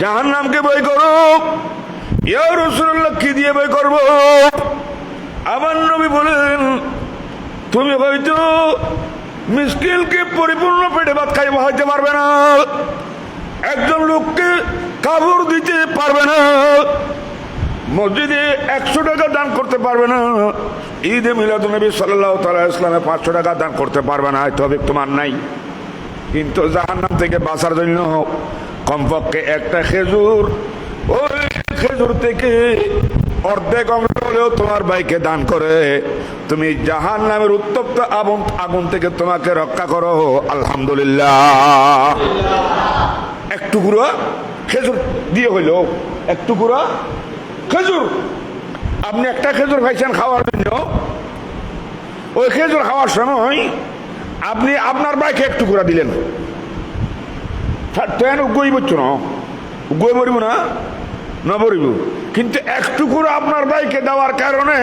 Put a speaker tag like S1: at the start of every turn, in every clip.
S1: জাহান্নামকে ভয় করো। ইয়া রাসূলুল্লাহ, কি দিয়ে ভয় করবো? আমার নবী বলেন, তুমি হয়তো মিসকিনকে পরিপূর্ণ পেটে ভাত খাইতে হইতে পারবে না, একজন লোককে কাপড় দিতে পারবে না, মসজিদে 100 টাকা দান করতে পারবে না, ঈদে মিলাদুন্নবী সাল্লাল্লাহু তাআলা ইসলামে 500 টাকা দান করতে পারবে না, তবে তোমার নাই। কিন্তু জাহান্নাম থেকে বাঁচার জন্য কমপক্ষে একটা খেজুর, ওই খেজুর থেকে অর্ধেক অংশ হলেও তোমার ভাইকে দান করে তুমি জাহান্নামের উত্তপ্ত আগুন থেকে তোমাকে রক্ষা করো। আলহামদুলিল্লাহ। এক টুকরো খেজুর দিয়ে হইল, এক টুকরো খেজুর, আপনি একটা খেজুর খাইছেন খাওয়ার জন্য, ওই খেজুর খাওয়ার সময় আপনি আপনার ভাইকে এক টুকরা দিলেন, গই বলছো না, গই মরিব না, না মরিব, কিন্তু এক টুকরো আপনার ভাইকে দেওয়ার কারণে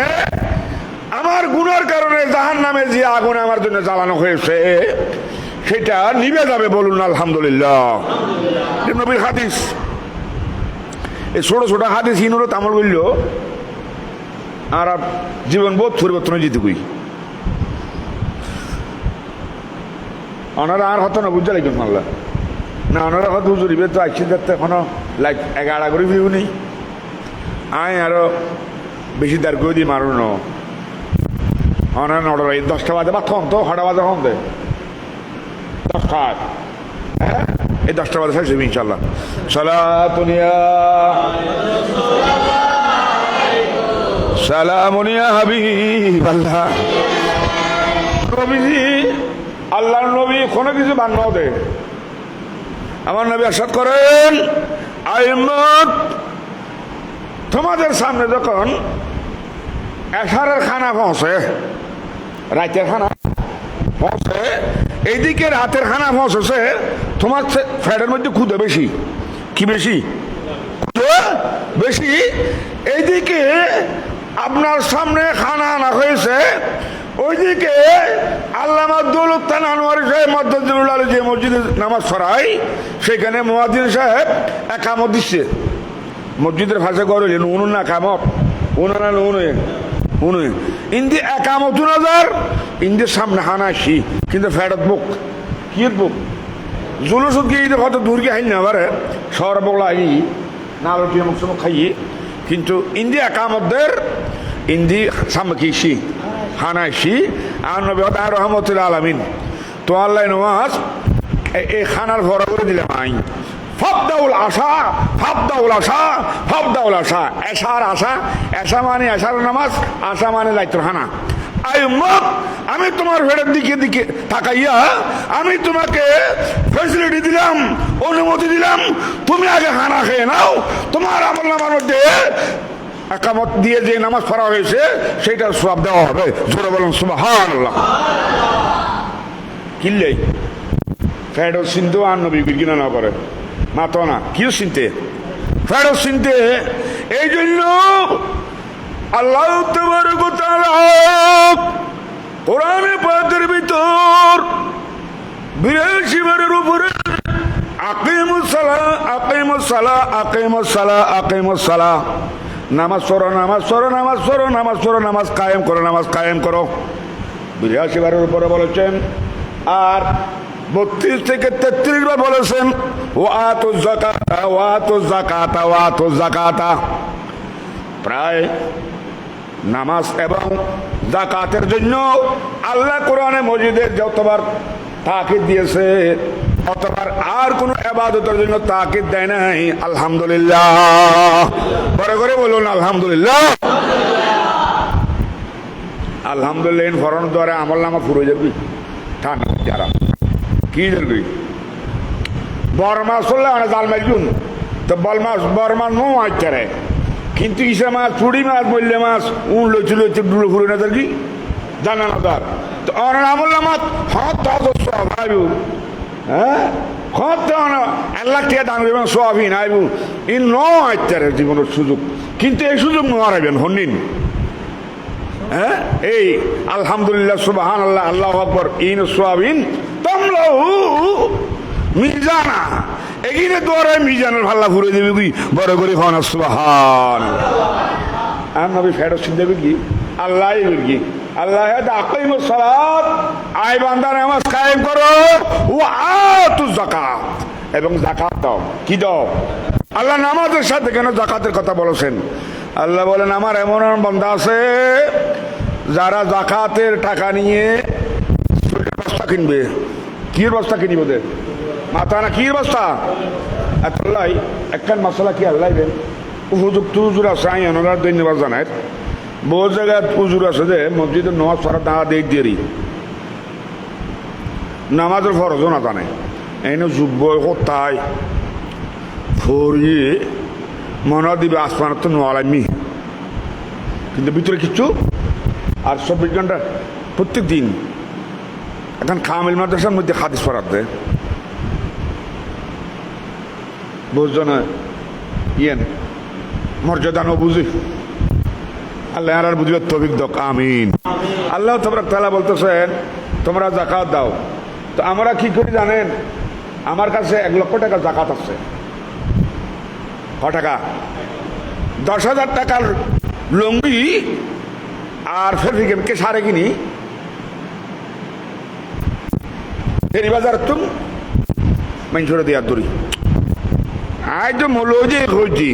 S1: আমার গুনার কারণে জাহান্নামে যে আগুন আমার জন্য জ্বালানো হয়েছে সেটা নিভে যাবে। বলুন আলহামদুলিল্লাহ। নবীর হাদিস, এই ছোট ছোট হাদিস হিনুরও তামল বলল আর জীবন বোধ পরিবর্তন হয়ে যেতে কই ওনারা আর হতো না, বুঝতে লাগবে মাল্লা না, ওনারা হয়তো হুজুরিবে তো আইসি দেখতে এখনো লাইক 11 করে ভিউ নেই, আয় আরো বেশি দাঁড় করে দিই মারুন ওনারা 9টা 10টা বাজে বা থন তো হটা বাজে হন দে 10টায়, হ্যাঁ এই 10টা বাজে শেষ হবে ইনশাল্লাহ। সালাতুনিয়া সালামুনিয়া হাবিবাল্লাহ। নবীজি, আল্লাহর নবী কোনো কিছু বান্নাও দে, আমার নবী আরশাদ করেন, আইম্মত তোমাদের সামনে যখন এশারের খানা পৌঁছে, রাতের খানা পৌঁছে, এইদিকে রাতের খানা পৌঁছেছে, তোমার ফ্যাটের মধ্যে ক্ষুদে বেশি, কি বেশি? ক্ষুদে বেশি। এইদিকে আপনার সামনে খানা আনা হয়েছে, ওইদিকে আল্লামা দৌলতান আনোয়ারি সাহেব মাদ্দাজিলুল আলী যে মসজিদে নামাজ পড়ায়, সেখানে মুয়াজ্জিন সাহেব একামত দিচ্ছে। মসজিদের ভাষা করে উনুন না একামত, উনানা উনুন ইন্দি একামত 2000, ইন্দির সামনে হানা আসি, কিন্তু ফেরত বুক কি বুক জুলুস গিয়ে কত দূর গিয়ে হাই না পারে শহর বগলা আই না আলোটিয়ে মুখ মুখ খাইয়ে, কিন্তু ইন্দি একামতদের ইন্দি সামনে কি হানাইছি। আর নবী রহমতুল্লাহ আলামিন তো আল্লাহ নওয়াজ এই খানার ভরা করে দিলাম আইন ফাবদাউল আশা, ফাবদাউল আশা, ফাবদাউল আশা, এশার আশা, এশা মানে এশার নামাজ, আশা মানে লাইতুল খানা। আইম্মত, আমি তোমার ভেড়ের দিকে দিকে তাকাইয়া আমি তোমাকে ফেসিলিটি দিলাম, অনুমতি দিলাম, তুমি আগে খানা খেয়ে নাও, তোমার আমল নামার মধ্যে একামত দিয়ে যে নামাজ পড়া হয়েছে সেটার সওয়াব দেওয়া হবে। জোরে বলুন সুবহানাল্লাহ। কিল্লাই ফেডো চিনতে আর নবী কিনা না করে মাতো না, কি চিনতে ফেডো চিনতে। এই জন্য আল্লাহ তাবারক ওয়া তাআলা কোরআনে পাকের ভিতর 82 বারের উপরে আকিমুস সালাহ, আকিমুস সালাহ, আকিমুস সালাহ, আকিমুস সালাহ, নামাজ পড়ো, নামাজ পড়ো, নামাজ পড়ো, নামাজ পড়ো, নামাজ কায়েম করো, নামাজ কায়েম করো 82 বারের উপরে বলেছেন। আর 32 থেকে 33 বার বলেছেন ওয়াতুজ যাকাতা, ওয়াতুজ যাকাতা, ওয়াতুজ যাকাতা। প্রায় নামাজ এবং যাকাতের জন্য আল্লাহ কোরআনে মজিদে যতবার তাকিদ দিয়েছে অতবার আর কোন ইবাদতের জন্য তাকিদ দেয় নাই। আলহামদুলিল্লাহ, বড় করে বলুন আলহামদুলিল্লাহ। আলহামদুলিল্লাহ ফরন দ্বারা আমল নামা ফুরে যাবি ঠান্ডা যারা কি দেখবি বড় মাছ হলে অনেক জাল মারবুন তো বল মাছ বড় মাছ নো আইতারে, কিন্তু ইসা মাছ, চুড়ি মাছ, বললে মাছ উন লইছিল ডুলো ফুরে না তার কি জানা না তার তো অনেক আমল নামা হত ভাইব, হ্যাঁ হত আল্লাহ টিয়া দান করবেন সোয়াবিন আইবু ই ন আইতারে জীবনের সুযোগ, কিন্তু এই সুযোগ মারাইবেন হনিন। হ্যাঁ এই আলহামদুলিল্লাহ সুবহানাল্লাহ আল্লাহু আকবার ইন সোয়াবিন তামলাহু মিজানা এগিয়ে দোয়ারে মিজানের ভাল্লা ঘুরে দেবে কি বড় করে খান সুবহান আর নবী ফেরত দেবে কি আল্লাহ কি আল্লাহ আকিমুস সালাত আয় বান্দা নামাজ কায়েম করো ও আতু যাকাত এবং যাকাত দাও কি দাও আল্লাহ নামাজের সাথে কেন যাকাতের কথা বলেছেন আল্লাহ বলেন আমার এমন এমন বান্দা আছে যারা যাকাতের টাকা নিয়ে বস্তা কিনবে কি বস্তা কিনবে ওদের মাথা না কি বস্তা আল্লাহ একখান মশলা কি আল্লাহ দেন উপযুক্ত হুজুর আছে আমি ওনার ধন্যবাদ জানাই বহু জায়গায় হুজুর আছে যে মসজিদের নামাজ পড়া দাঁড়া দিয়ে দেরি নামাজের ফরজও না জানে এনে যুব কোথায় ফরিয়ে মনে দিবে আসমানের তো নোয়ালামি কিন্তু ভিতরে কিচ্ছু আর 24 ঘন্টা প্রত্যেক দিন এখন কামিল মাদ্রাসার মধ্যে হাদিস পড়ার দেয় বুঝছো না ইয়েন মর্যাদা ন বুঝি আল্লাহ আর বুঝবে তৌফিক দাও আমিন আল্লাহ তাবারক তাআলা বলতেছেন তোমরা যাকাত দাও তো আমরা কি করি জানেন আমার কাছে 1 লক্ষ টাকা যাকাত আছে ক টাকা 10,000 টাকার লুঙ্গি আর ফেরফিকে সারে কিনি ফেরি বাজার তুম মানুষরা দিয়ে দড়ি আজ তো মূল্য যে হয়েছি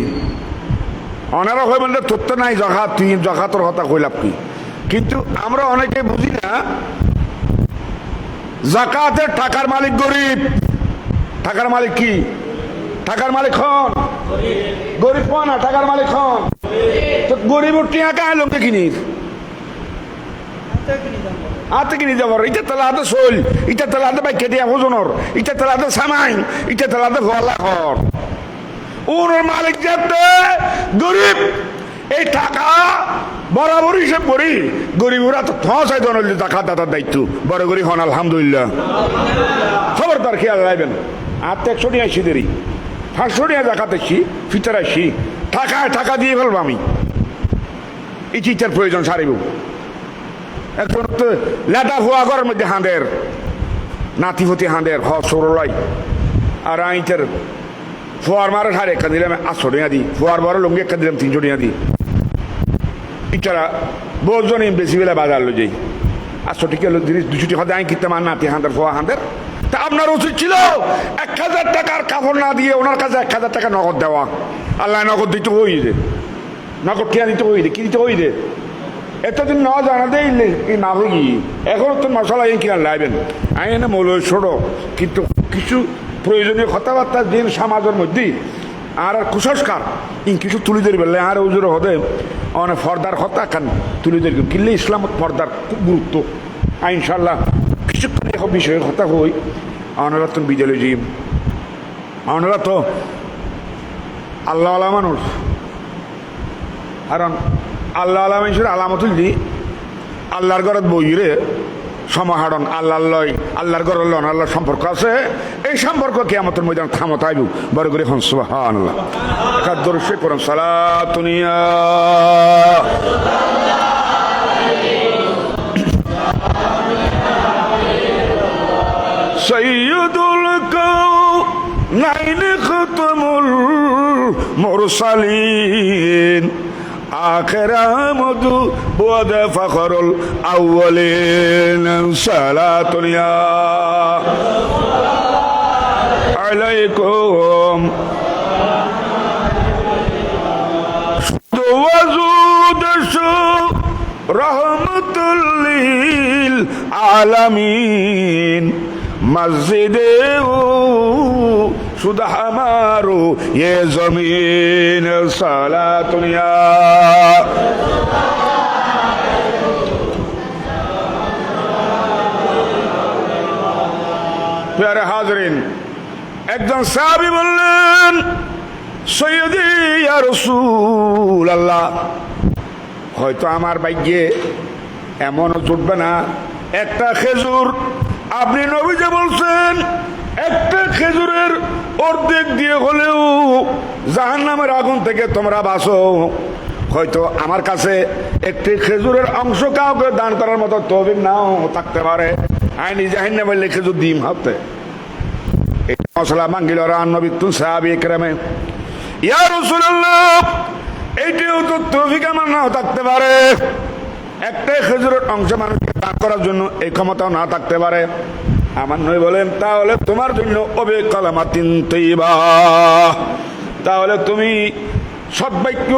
S1: অনারা হয় বললে তোর তো নাই জখাত তুই জখাতর কথা কইলাম কি কিন্তু আমরা অনেকে বুঝি না জাকাতের টাকার মালিক গরিব টাকার মালিক কি টাকার মালিক হন গরিব না টাকার মালিক হন তো গরিব টিয়া কায় লোকে কিনিস আতে কিনি যাবার ইটা তালা হাতে শৈল ইটা তালা হাতে বাইকে দিয়া ওজনর ইটা তালা হাতে সামাইন ইটা তালা হাতে ভোলা ঘর ওর মালিক যাতে গরিব এই টাকা বরাবর হিসেব করি গরিব ওরা তো ফসাই দন টাকা দাদার দায়িত্ব বড় গরিব হন আলহামদুলিল্লাহ খবরদার খেয়াল রাখবেন আর তো 100 টাকা আসি দেরি 500 টাকা জাকাত আসি ফিতর আসি টাকা দিয়ে ফেলবো আমি এই চিন্তার প্রয়োজন সারিব এখন তো লেটা হওয়া ঘরের মধ্যে হাঁদের নাতিপতি হাঁদের সরলাই আর আইটের ফোয়ার মারা সাড়ে 1 দিলাম 800 টাকা দিই ফোয়ার বড় লুঙ্গি 1 দিলাম 300 টাকা দিই ইচ্ছারা বহুজন বেশি বেলা বাজার লো যাই 800 টাকা 200 টাকা দেয় কিনতে আমার নাতি হাঁদের ফোয়া হাঁদের তা আপনার উচিত ছিল 1000 টাকার কাপড় না দিয়ে ওনার কাছে 1000 টাকা নগদ দেওয়া আল্লাহ নগদ দিতে হই যে নগদ টিয়া দিতে হই রে কি দিতে হই রে এতদিন না জানাতেই না হই এখন তো মশলা কিনা লাইবেন আমি এনে মৌল ছোড়ো কিন্তু কিছু প্রয়োজনীয় কথাবার্তা দিন সমাজের মধ্যে আর কুসংস্কার কিছু তুলে ধরবে আর ওজোর হতে অনেক ফর্দার কথা কান তুলে ধরবে কিনলে ইসলাম ফর্দার খুব গুরুত্ব ইনশাল্লাহ কিছুক্ষণ এখন বিষয়ে কথা হই ওনারা তো বিদ্যালয় জিম ওনারা তো আল্লাহ আলা মানুষ কারণ আল্লাহ আলা মানুষের আলামতুল দি আল্লাহর ঘরত বইরে সমাহারণ আল্লাহর ঘর আল্লাহর সম্পর্ক আছে এই সম্পর্ক কিয়ামতের ময়দানে থামত আইব বড় করে হন সুবহানাল্লাহ একাদর সে করুন সালাতুনিয়া সাইয়্যিদুল কাওনাইন খাতামুল মুরসালিন آخر مدو بود فخر الأولين صلاة يا عليكم وزود رحمة للعالمين مسجد শুধু আমারো ये जमीन সালাতুনিয়া প্যারে হাজরিন একজন সাহাবী বললেন সৈয়দি ইয়া রাসূলুল্লাহ হয়তো আমার ভাগ্যে এমনও জুটবে না একটা খেজুর আপনি নবীজি বলছেন একটা খেজুরের অর্ধেক দিয়ে হলেও জাহান্নামের আগুন থেকে তোমরা বাঁচো হয়তো আমার কাছে একটি খেজুরের অংশ কাউকে দান করার মতো তৌফিক নাও থাকতে পারে আইনি জাহান্নামে বললে খেজুর ডিম হতে এটা মশলা মাঙ্গিল নবী তুন সাহাবী کرامে ইয়া রাসূলুল্লাহ এইটাও তো তৌফিক আমার নাও থাকতে পারে একটাই খেজুরের অংশ মানুষকে দান করার জন্য এই ক্ষমতাও না থাকতে পারে আমার নবী বলেন তাহলে তোমার জন্য ওবে কালামাতিন তৈবা তাহলে তুমি সদ্বাক্য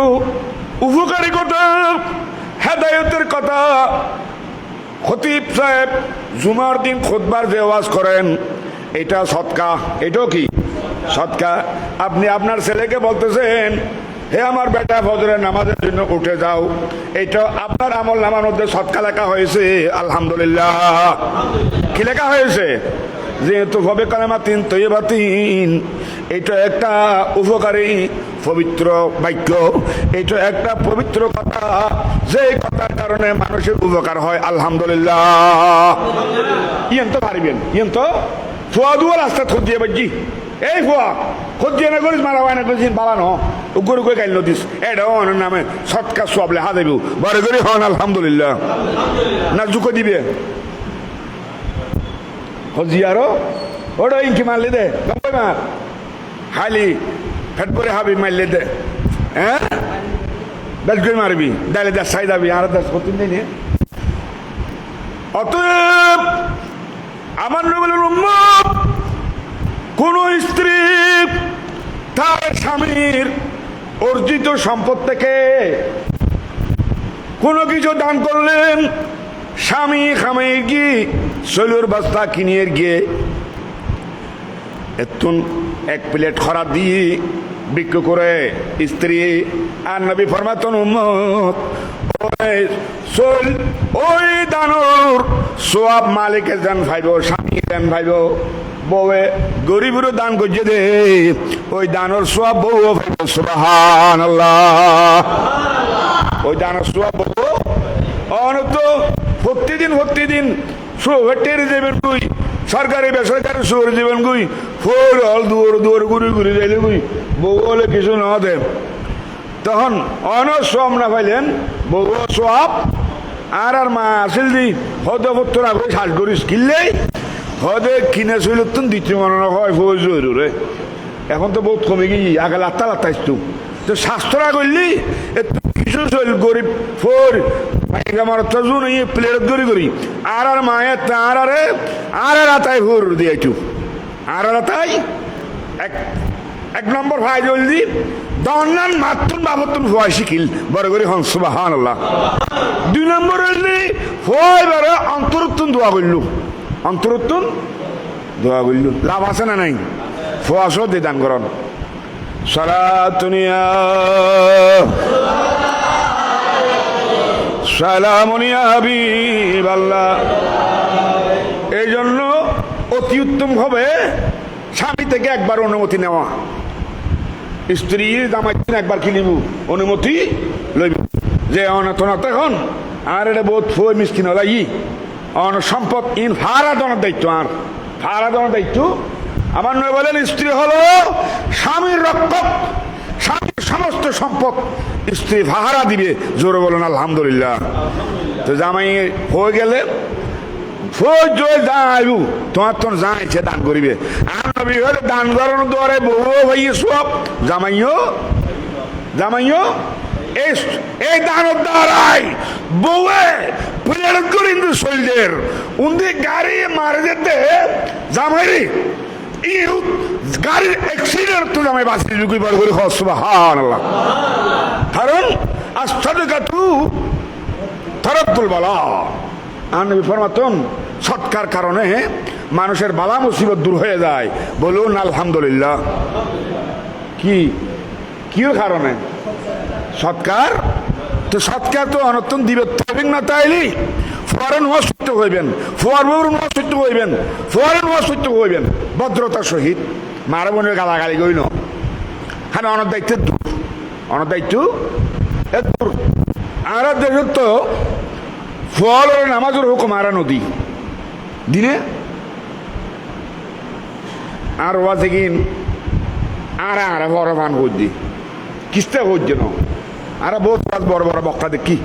S1: উপকারী কথা হেদায়েতের কথা খতিব সাহেব জুমার দিন খুতবার যে ওয়াজ করেন এটা সদকা এটাও কি সদকা আপনি আপনার ছেলেকে বলতেছেন হে আমার বেটা ফজরের নামাজের জন্য উঠে যাও এটা আপনার আমল নামার মধ্যে সদকা লেখা হয়েছে আলহামদুলিল্লাহ কি লেখা হয়েছে যেহেতু হবে কালেমাতিন তৈবাতিন এটা একটা উপকারী পবিত্র বাক্য এটা একটা পবিত্র কথা যে কথার কারণে মানুষের উপকার হয় আলহামদুলিল্লাহ ইয়েন তো পারিবেন ইয়েন তো ফুয়া দুয়া রাস্তা থর দিয়ে বাজি এই ফুয়া খোঁজ দিয়ে না করিস মারা হয় না করিস বালানো গরু করে গাইল দিস এটা অনের নামে সৎকার সব লেখা দেব বড় করে হন আলহামদুলিল্লাহ না জুকো দিবে হজিয়ারো ওটা ইনকি মারলে দে গম্বই মার খালি ফেট করে হাবি মারলে দে হ্যাঁ বেশ করে মারবি ডালে দেশ সাই দাবি আর দেশ কত দিন অতএব আমার নবীর উম্মত কোন স্ত্রী তার স্বামীর অর্জিত সম্পদ থেকে কোনো কিছু দান করলেন স্বামী খামে গিয়ে সলুর বস্তা কিনিয়ে গিয়ে এতুন এক প্লেট খরা দিয়ে বিক্রি করে স্ত্রী আর নবী ফরমাতন উম্মত ওই দানোর সোয়াব মালিকের দান ভাইব স্বামী দান ভাইব বউয়ে গরিবেরও দান করছে দে ওই দানোর সোয়াব বউ ভাইব সুবহানাল্লাহ ওই দানোর সোয়াব বউ অনত প্রতিদিন সোহেটের যাবেন গুই সরকারি বেসরকারি শহর যাবেন গুই ফোর হল দুয়ার ঘুরি যাইলে গুই বউ হলে কিছু না দে তখন অনেক সব না পাইলেন বউ সব আর মা আসিল দি হদে পত্তর আগে শ্বাস করিস কিনলেই হদে কিনে চল তুমি দ্বিতীয় মনে হয় ফৌজ রে এখন তো বহুত কমে গিয়ে আগে লাত্তা আসতো তো স্বাস্থ্যরা করলি কিছু চল গরিব ফোর আমার তজুন প্লেট করি আর মায়ের তার আর আতাই ফোর দিয়েছু আর আতাই এক নম্বর ভাই জলদি দন্নান মাতুন বাবতুন ভয় শিখিল বড় করে হন সুবহানাল্লাহ দুই নম্বর হইলি ভয় বড় অন্তরুত্তুন দোয়া করল অন্তরুত্তুন দোয়া করল লাভ আছে না নাই ফোয়াশো দিয়ে দান করন সালাতুনিয়া সালামুন ইয়া হাবিবাল্লাহ এই জন্য অতি উত্তম হবে স্বামী থেকে একবার অনুমতি নেওয়া স্ত্রীর দামাইছেন একবার কি নিব অনুমতি লইব যে অনাথনাথ এখন আর এটা বহুত ফুয়ে মিসকিন হল অন সম্পদ ইন ভাড়া দেওয়ার দায়িত্ব আর ভাড়া দেওয়ার দায়িত্ব আমার নয় বলেন স্ত্রী হলো স্বামীর রক্ষক স্বামীর সমস্ত সম্পদ স্ত্রী ভাড়া দিবে জোরে বলেন আলহামদুলিল্লাহ তো জামাই হয়ে গেলে তোমার তো যাইছে দান করিবে আর নবী হলে দান করানোর দ্বারা বউ ভাই সব জামাইও এই দানের দ্বারাই বউয়ে প্লেট করি শরীরের উন্দি গাড়ি মারে যেতে জামাইরি গাড়ির অ্যাক্সিডেন্ট তো জামাই বাঁচিয়ে ঢুকি বার করে সুবহানাল্লাহ কারণ আস্তাদকাতু তারাতুল বালা আর নবী ফরমাতেন সৎকার কারণে মানুষের বালা মুসিবত দূর হয়ে যায় বলুন আলহামদুলিল্লাহ কি কারণে সৎকার তো সৎকার তো অনর্তন দিবে তবে না তাইলি ফরেন হওয়া সত্য হইবেন ফরেন হওয়া সত্য হইবেন ভদ্রতার সহিত মারা বোনের গালাগালি গইল হ্যাঁ অনদায়িত্ব দূর আর দেশের তো ফল নামাজের হুকুম আর নদী দিনে আর ওয়াজে কিন আর বড় মান হইদি কিস্তা হইছে না আর বহুত বড় বক্কা দেখি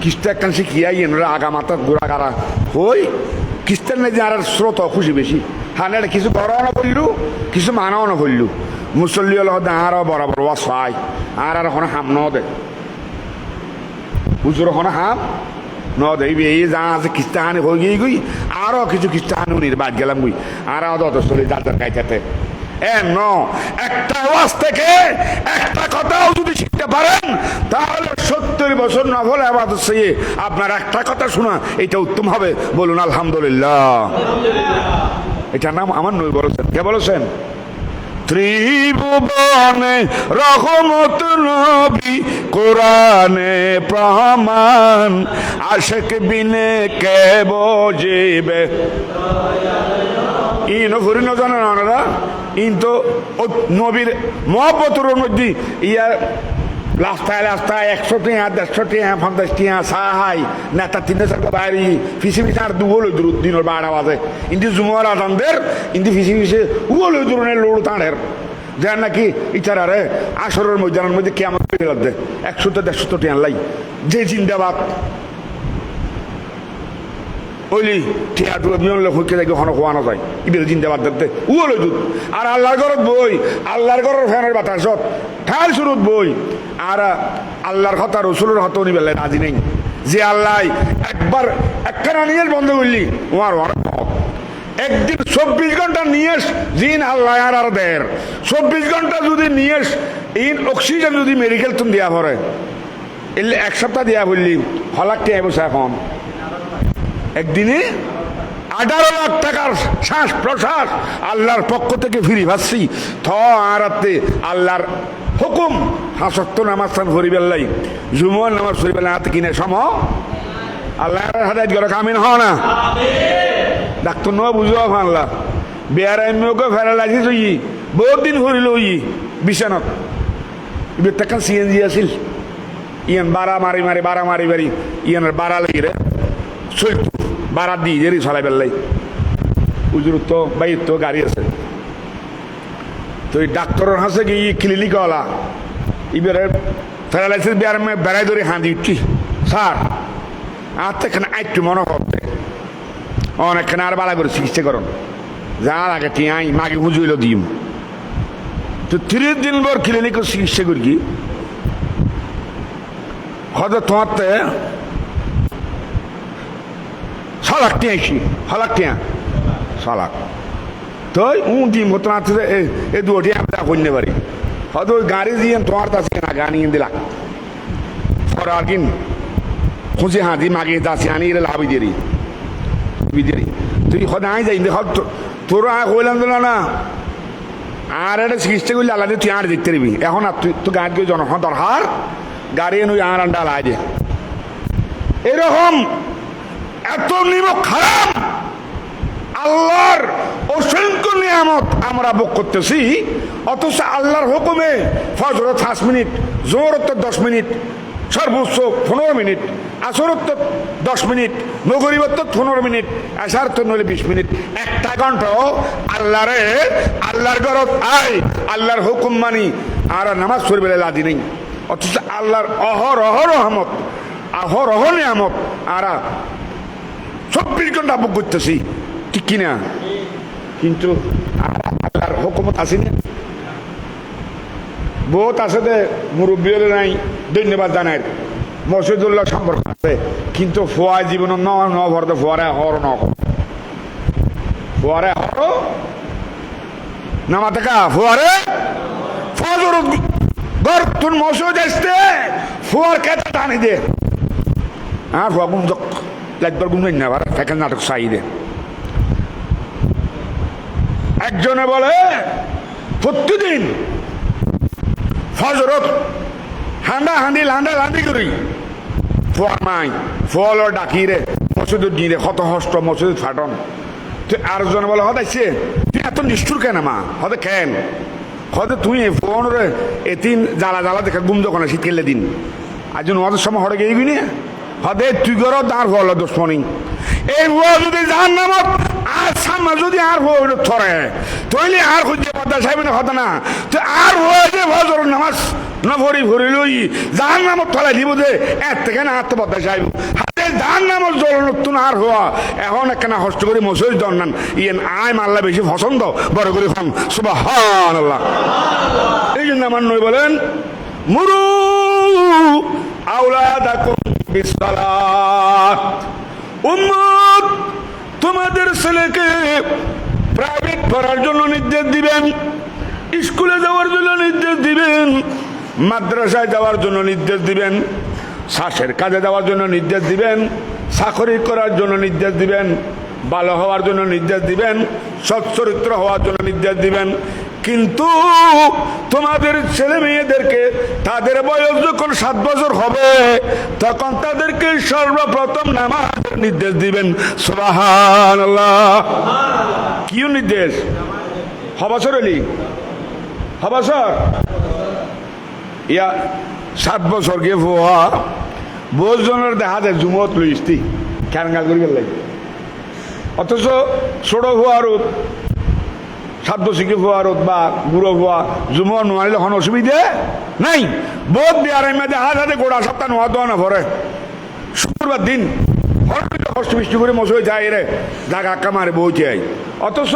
S1: কিস্তা একখান শিখিয়াই আগা মাথা ঘোরা গাড়া হই কিস্তার নেই আর স্রোত খুশি বেশি হানে কিছু করাও না করলু কিছু মানাও না করলু মুসল্লি হল আরো বরাবর ওয়াসাই আর ওখানে হাম ন দে হুজুর ওখানে হাম ন দে এই যা আছে খ্রিস্টানি হয়ে গিয়ে গুই আরো কিছু খ্রিস্টানি উনির বাদ গেলাম গুই আর অত চলে যাদের গাইতে একটা ওয়াজ থেকে একটা কথাও যদি শিখতে পারেন তাহলে 70 বছর নফল ইবাদত থেকে আপনার একটা কথা শোনা এটা উত্তম হবে। বলুন আলহামদুলিল্লাহ। এটা নাম আমার নবী বলেছেন। কে বলেছেন? ত্রিভুবনে রহমত নবী কোরআনে প্রমাণ আশিক বিনে কে বুঝিবে। ইনো ফুরি ন জানেন ওনারা কিন্তু নবীর মহব্বতের মধ্যে ইয়া রাস্তায় 100 টিয়া 150 টিয়া 50 টিয়া সাহাই নেতা 3-4 বাইরে ফিসি ফিসি আর দুগোল দিনের 12 বাজে ইন্দি জুমার আজানদের ইন্দি ফিসি ফিসি উগোল দূরের লোড় তাঁড়ের যার নাকি ইচ্ছারে আসরের ময়দানের মধ্যে কেমন পেয়ে লাগবে 100-150 টিয়া লাই যে জিন্দাবাদ ওইলি টিয়া টুয়া বিয়নলে হইকে যাই ঘন খোয়ানো যায় ইবের জিন্দাবাদ দেখতে উগোল দুধ আর আল্লাহর ঘরত বই আল্লাহর ঘরের ফ্যানের বাতাসত ঠাল শুরুত বই আর আল্লাহর কথা রসুলের হত নিবেলে রাজি নেই যে আল্লাহ একবার একখানা নিয়ে বন্ধ করলি ওর একদিন 24 ঘন্টা নিয়ে জিন আল্লাহ আর দের 24 ঘন্টা যদি নিয়ে ইন অক্সিজেন যদি মেডিকেল তুমি দেওয়া পড়ে এলে 1 সপ্তাহ দেওয়া বললি হলাকটি বসে এখন একদিনে 18 লাখ টাকার শ্বাস প্রশ্বাস আল্লাহর পক্ষ থেকে ফিরি ভাসছি আরাতে আল্লাহর হুকুম 5 ওয়াক্ত নামাজ পড়িবেলাই জুমার নামাজ পড়িবেলাই হাতে কিনে সম আল্লাহর হাদায়াত গরে কামিন হ না ডাক্তার ন বুঝো আল্লাহ বেয়ারাইমকে ফেরালাইছি তুই বহুত দিন হরিল ই বিছানত ইবে টাকা সিএনজি আছিল ইয়ান বাড়া মারি বাড়ি ইয়ানের বাড়া লাগি রে চলত বাড়া দিয়ে জেরি চলাই পেলাই উজুর তো বাইর তো গাড়ি আছে তো এই ডাক্তারের হাসে গিয়ে ক্লিনিক ওলা এবারে প্যারালাইসিস বেড়াই ধরে হাঁদি উঠছি স্যার আর তো এখানে একটু মনে করতে অনেকখানে আর বালা করে চিকিৎসা করুন যার আগে টিয়াই মাকে বুঝইল দিম তো 30 দিন পর ক্লিনিক চিকিৎসা করি কি হয়তো তোমার 6 লাখ টিয়া আইসি 6 লাখ টিয়া 6 লাখ তো দিম হতো না এই দুটি আমি কইতে পারি হয়তো ওই গাড়ি দিয়ে তোমার কাছে না গাড়ি দিলাম আর কিন খুঁজে হাঁদি মাগে যাচ্ছি আনি লাভি দেরি তুই সদায় যাই তোর কইলাম দিল না আর একটা চিকিৎসা করলে আল্লাহ তুই আর দেখতে পারবি এখন আর তুই তো গাড়ি জনসন দরকার গাড়ি এনে আর আন্ডা লাগে এরকম এত নিমক খারাপ আল্লাহর অসংখ্য নিয়ামত আমরা ভোগ করতেছি অথচ আল্লাহর হুকুমে ফজরত 5 মিনিট জোহরত 10 মিনিট সর্বোচ্চ 15 মিনিট আসরত 10 মিনিট মগরিবত 15 মিনিট আশার তো নইলে 20 মিনিট একটা ঘন্টা আল্লাহর ঘরত আয় আল্লাহর হুকুম মানি আর নামাজ পড়বে লাদি নেই অথচ আল্লাহর অহরহ রহমত অহরহ নিয়ামত আর 24 ঘন্টা ভোগ করতেছি ঠিক কিনা কিন্তু আল্লাহর হুকুমত আসেনি বহুত আছে দে মুরব্বী নাই ধন্যবাদ জানাই মসজিদুল্লাহ সম্পর্ক আছে কিন্তু ফোয়া জীবন ন ভরতে ফোয়ারে হর ন ফোয়ারে হর নামা থেকে ফোয়ারে ফজর ঘর তুন মসজিদ আসতে ফোয়ার কেটে টানি দে হ্যাঁ ফোয়া গুম লাগবার গুম না আবার ফেকেন নাটক চাই দে একজনে বলে প্রতিদিন ফজরত হান্ডি করি ফোয়ার মাই ফল ডাকি রে মসজিদ দিয়ে কত হস্ত মসজিদ ফাটন তুই আরেকজনে বলে হদাইছে তুই এত নিষ্ঠুর কেন মা হতে কেন হতে তুই ফোন রে এতিন জ্বালা দেখা গুম যখন শীতকালে দিন আজ নদের সময় হরে গিয়ে গিয়ে হদে তুই গর তার ফল দুশ্মনী এই যদি যার নামত আর সামনে যদি আর থরে তৈলে আর খুঁজে পদ্মা সাহেব হতো না তো আর হয়ে ফজর নামাজ না ভরি লই যার নামত থলাই দিব যে এর থেকে না আত্ম পদ্মা সাহেব হাতে এই ধান নামল জল নতুন আর হওয়া এখন একখানা হস্ত করে মসজিদ দন্নান ইয়েন আয় মাল্লা বেশি পছন্দ বড় করে খান সুবহানাল্লাহ। এই জন্য আমার নবী বলেন মুরু আওলাদাকুম বিসসালাত, উম্মত তোমাদের ছেলেকে প্রাইভেট পড়ার জন্য নির্দেশ দিবেন, স্কুলে যাওয়ার জন্য নির্দেশ দিবেন, মাদ্রাসায় যাওয়ার জন্য নির্দেশ দিবেন, শ্বাসের কাজে যাওয়ার জন্য নির্দেশ দিবেন, চাকরি করার জন্য নির্দেশ দিবেন, ভালো হওয়ার জন্য নির্দেশ দিবেন, সচ্চরিত্র হওয়ার জন্য নির্দেশ দিবেন। কিন্তু তোমাদের ছেলে মেয়েদেরকে তাদের বয়স যখন 7 বছর হবে তখন তাদেরকে সর্বপ্রথম নামাজের নির্দেশ দিবেন। সুবহানাল্লাহ। কি নির্দেশ? হবছর এলি হবছর ইয়া 7 বছর গিয়ে ভুয়া বহুজনের দেখা যায় জুমত লইস্তি ক্যাঙ্গা করি গেল, অথচ ছোট ভুয়া রোদ 7 বছর কি ভুয়া রোদ বা বুড়ো ভুয়া জুমা নোয়ারিলে এখন অসুবিধে নাই। বহুত বিয়ার দেখা যায় গোড়া সপ্তাহ নোয়া দেওয়া না ভরে শুক্রবার দিন কষ্ট বৃষ্টি করে মশাই যায় রে জাগা আক্কা মারে বউ চাই, অথচ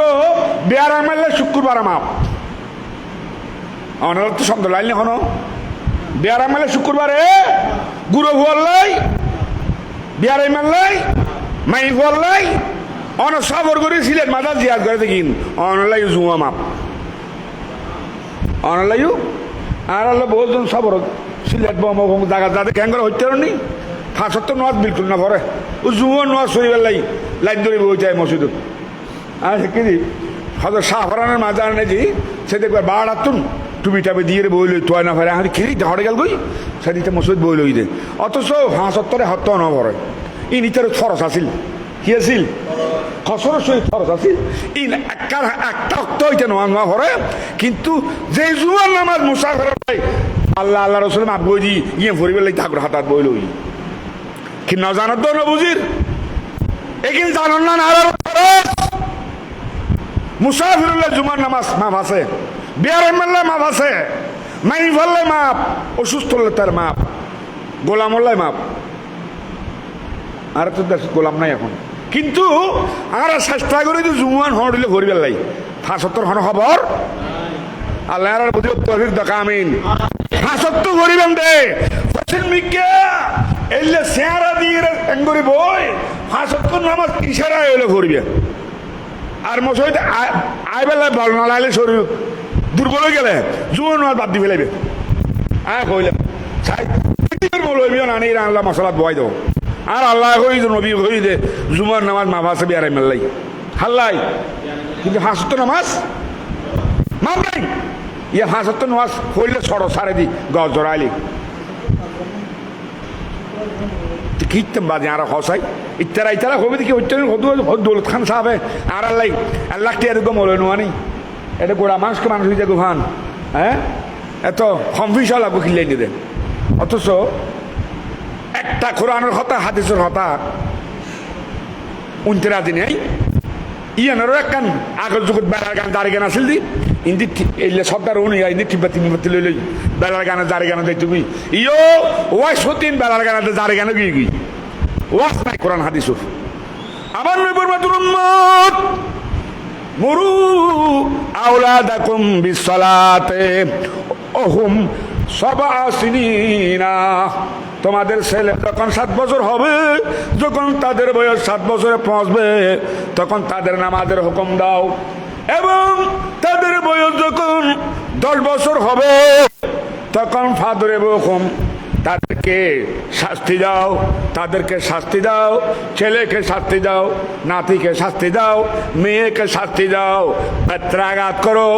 S1: বিয়ার মারলে শুক্রবার মাপ আমার তো সন্দেহ লাইন এখনো বিয়ার মারলে শুক্রবারে গুঁড়ো ভুয়ার লাই বিয়ার মারলাই মাই ভুয়ার লাই অন সবর করে সিলেট মাথা জিয়াদ করে দেখিন অনলাই জুয়া মাপ অনলাইও আর বহুজন সবর সিলেট জায়গা যাদের ক্যাঙ্গর হইতে নি ফাঁসর তো নোয়াজ বিলকুল না ভরে ও জুয়া নোয়াজ শরীরের লাইন ধরে বই যায় মসজিদত। আর কি হয়তো শাহরানের মাঝে আনে যে সে দেখবার বাড় আতুন টুবি টাবি দিয়ে বই লই তোয় না ভরে আমি খেলি হরে গেল গই সেদিকে মসজিদ বই লই দে, অথচ হাঁসত্তরে হত্য ন ভরে ই নিতের খরচ আসিল কি আছিল খসরের সহিত খরচ আছিল ই একটা অক্ত হইতে নোয়া ভরে। কিন্তু যে জুয়ার নামাজ মুসাফের আল্লাহ আল্লাহ রসুল মাপ বই দি ইয়ে ভরিবে লাই ঠাকুর হাতাত বই লই কি না জানার তো নবুজির এখানে জানান না আর মুসাফিরুল্লাহ জুমার নামাজ মাপ আছে, বিয়ার মারলে মাপ আছে, মাই ফেললে মাপ, অসুস্থ হলে তার মাপ, গোলাম হল্লাই মাপ। আর তো দেশ গোলাম নাই এখন, কিন্তু আর চেষ্টা করে যে জুমান হরিলে ভরিবার লাই 75 হন খবর আল্লাহ আর বুঝি তৌফিক দেখা আমিন 75 ভরিবেন দে ফসল মিকে এলে সেরা দিয়ে এঙ্গরি বই 75 নামাজ ইশারা হইলে ভরিবে। আর মসজিদ আইবেলা ভালো না লাগলে শরীর দুর্বল হয়ে গেলে জুয়ান বাদ দি ফেলাইবে কইলে বলবিও না নেই আল্লাহ মশলা বয় দেবো আর আল্লাহ হই নবী হই দে জুমার নামাজ মাফাসে বিয়ারাই মেললাই হাল্লাই, কিন্তু 75 নামাজ মাপ নাই ইয়ে 75 নামাজ হইলে সড়ো সারে দি গজ জড়াইলি কীর্তন বাজে আর হসাই ইত্যারা ইত্যারা হবে দেখি দৌলত খান সাহেবে আর আল্লাহ এরকম হলো নোয়ানি এটা গোড়া মানুষকে মানুষ হয়ে যাবো ভান হ্যাঁ এত কমফিউশন লাগবো কিনলে নিদেন। অথচ একটা কোরআনের কথা হাদিসের কথা উনতেরা দিনে ইয়ানেরও একখান আগের যুগত বেড়ার গান দাঁড়ি গান আসিল দি ইন্দি এলে সর্দার উনি ইন্দি টিব্বাতি নিবাতি লই লই বেলার গানে দাঁড়ি গানে দেয় তুমি ইয়ো ওয়াই সতীন বেলার গানে দাঁড়ি গানে গিয়ে গিয়ে ওয়াস নাই কোরআন হাদিস আমার নবীর মাতুর উম্মত মুরু আওলাদাকুম বিসসালাতে ওহুম সাবআ সিনিনা, তোমাদের ছেলে যখন 7 বছর হবে, যখন তাদের বয়স 7 বছরে পৌঁছবে তখন তাদের নামাজের হুকুম দাও, এবং তাদের বয়স যখন 10 বছর হবে তখন ফাদরে হুকুম তাদেরকে শাস্তি দাও, তাদেরকে শাস্তি দাও, ছেলেকে শাস্তি দাও, নাতিকে শাস্তি দাও, মেয়েকে শাস্তি দাও, পেত্রাঘাত করো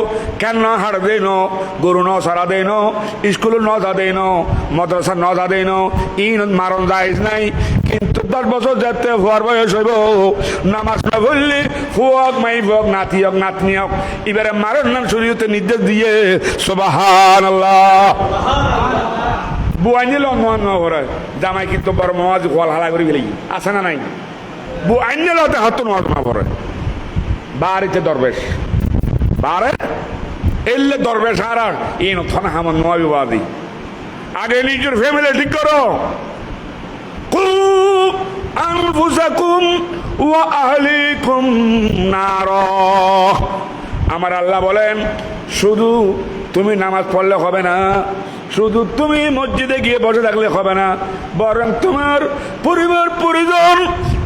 S1: কেন হাড় দেন গরু ন সারা দেন স্কুল ন যা দেন মাদ্রাসা ন যা দেন ইন মারণ যাইজ নাই, কিন্তু 10 বছর যেতে হওয়ার বয়স হইব নামাজ না বললে ফুয়ক মাই ফুয়ক নাতি হোক নাতনি হোক এবারে মারণ নাম শরীয়তে নির্দেশ দিয়ে সুবহানাল্লাহ। বউ আইনে লঙ্ঘন করে জামাই কিন্তু বড় মামাজ গোয়াল হালা করে গেলে আছে না নাই, বউ আইনে লতে হাত নোয়াজ না করে বাড়িতে দরবেশ বারে এলে দরবেশ আর এই নথন হামন নোয়াবি বাদি আগে নিজের ফ্যামিলি ঠিক করো, খুব আনফুসাকুম ওয়া আহলিকুম নারা। আমার আল্লাহ বলেন, শুধু তুমি নামাজ পড়লে হবে না, শুধু তুমি মসজিদে গিয়ে বসে থাকলে হবে না, বরং তোমার পরিবার পরিজন,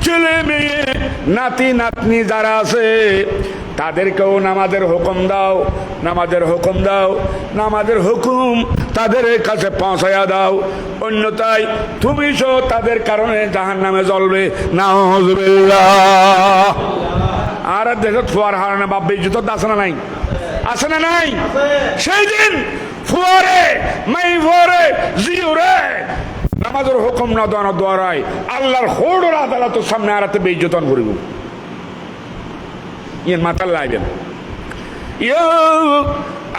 S1: ছেলে মেয়ে, নাতি নাতনি যারা আছে তাদেরকেও নামাজের হুকুম দাও, নামাজের হুকুম দাও, নামাজের হুকুম তাদের কাছে পৌঁছায়া দাও, অন্যথায় তুমি সহ তাদের কারণে জাহান্নামে জ্বলবে। নাউযুবিল্লাহ। আর দেশত ফুয়ার হারানো বাপ বেইজ্জত আছে না নাই? আছে না নাই? সেই দিন ফুয়ারে মাই ফুয়ারে জিওরে নামাজের হুকুম না দেওয়ার দ্বারাই আল্লাহর হোড়র আদালতের সামনে আরাতে বেইজ্জতন করিব। ইয়ে মাতাল লাগবেন। ইয়া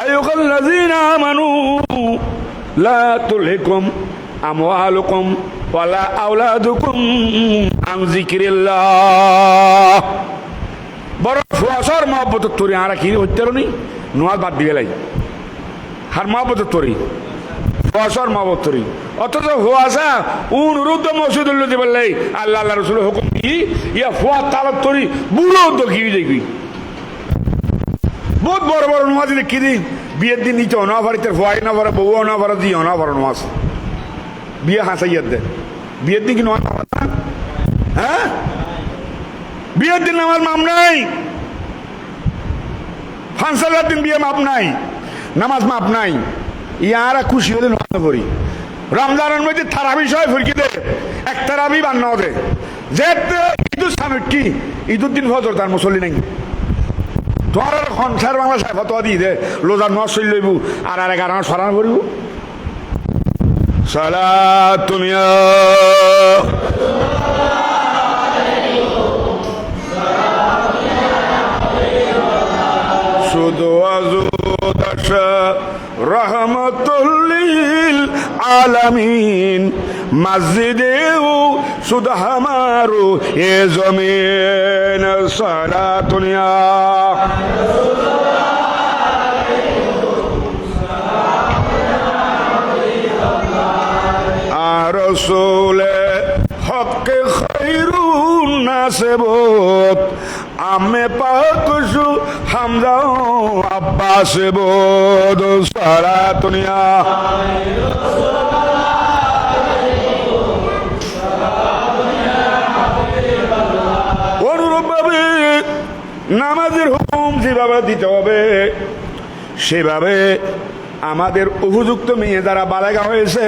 S1: আইয়ুহাল্লাযীনা আমানু লা তুলহিকুম আমওয়ালুকুম ওয়ালা আওলাদুকুম আন যিকরিল্লাহ। বড় ফুয়াশার মহব্বত তরি আর কি হইতে নি নোয়াজ বাদ দিয়ে লাই হার মহব্বত তরি ফুয়াশার মহব্বত তরি, অথচ ফুয়াশা অনুরুদ্ধ মসজিদুল্লাহ দিবার লাই আল্লাহ আল্লাহ রসুলের হুকুম কি ইয়া ফুয়া তালত তরি বুড়ো তো কি দেখবি বহুত বড় বড় নোয়াজ দেখি দিন বিয়ের দিন নিচে অনাভারিতে ফুয়াই না ভরে বউ অনাভারা দিয়ে অনাভার নোয়াজ বিয়ে হাসাইয়ার দেয় বিয়ের দিন কি নোয়াজ হ্যাঁ বিয়ের দিন নামাজ মাপ নাই, ফাংশনের দিন বিয়ে মাপ নাই, নামাজ মাপ নাই। ইয়ারা খুশি হলে নামাজ পড়ি। রমজানের মধ্যে তারাবি সবাই ফুরকি দে, এক তারাবি বান্না দে যে ঈদুল সামিট কি ঈদুল দিন ফজর তার মুসল্লি নাই। তোমার সংসার বাংলা সাহেব ফতোয়া দিয়ে দে লোজার নোয়াজ চল লইব আর আর এগারো সরান করিব। সালাতুন ইয়া শুধু আজুদাশ রহমাতুল লিল আলামিন মসজিদেও শুধু হামারো এ জমিন। সালাতুন ইয়া রাসূল হক খায়রুন নাসবত আমে পাক শু হামজা আব্বাস বোদ। সালাতুন ইয়া অনুরূপভাবে নামাজের হুকুম যেভাবে দিতে হবে সেভাবে আমাদের উপযুক্ত মেয়ে যারা বালেগা হয়েছে,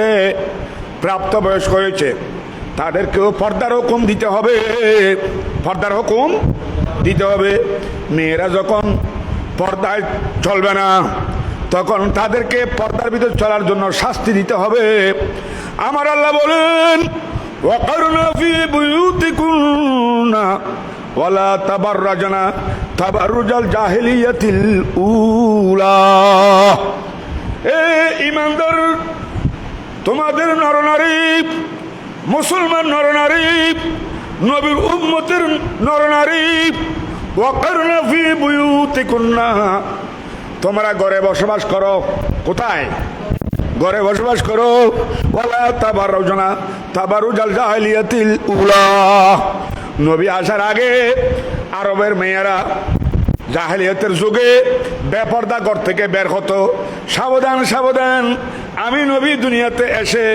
S1: প্রাপ্তবয়স্ক হয়েছে, তাদেরকেও পর্দার হুকুম দিতে হবে, পর্দার হুকুম দিতে হবে। মেয়েরা যখন পর্দায় চলবে না তখন তাদেরকে পর্দার ভিতর চলার জন্য শাস্তি দিতে হবে। আমার আল্লাহ বলেন, ওয়াকারনা ফি বুয়ুতিকুন্না ওয়ালা তাবাররাজনা তাবাররুজাল জাহিলিয়াতিল উলা। এ ঈমানদার, তোমাদের নরনারী, মুসলমান নরনারী, নবীর উম্মতের নরনারী, ওয়াকারনা ফি বুয়ুতিকুন্না, তোমরা ঘরে বসবাস করো। কোথায়? ঘরে বসবাস করো। ওয়ালা তাবাররুজনা তাবাররুজাল জাহিলিয়াতিল উলা। নবী আসার আগে আরবের মেয়েরা জাহেলিয়াতের যুগে বেপর্দা ঘর থেকে বের হতো। সাবধান সাবধান, আমি নবী দুনিয়াতে এসে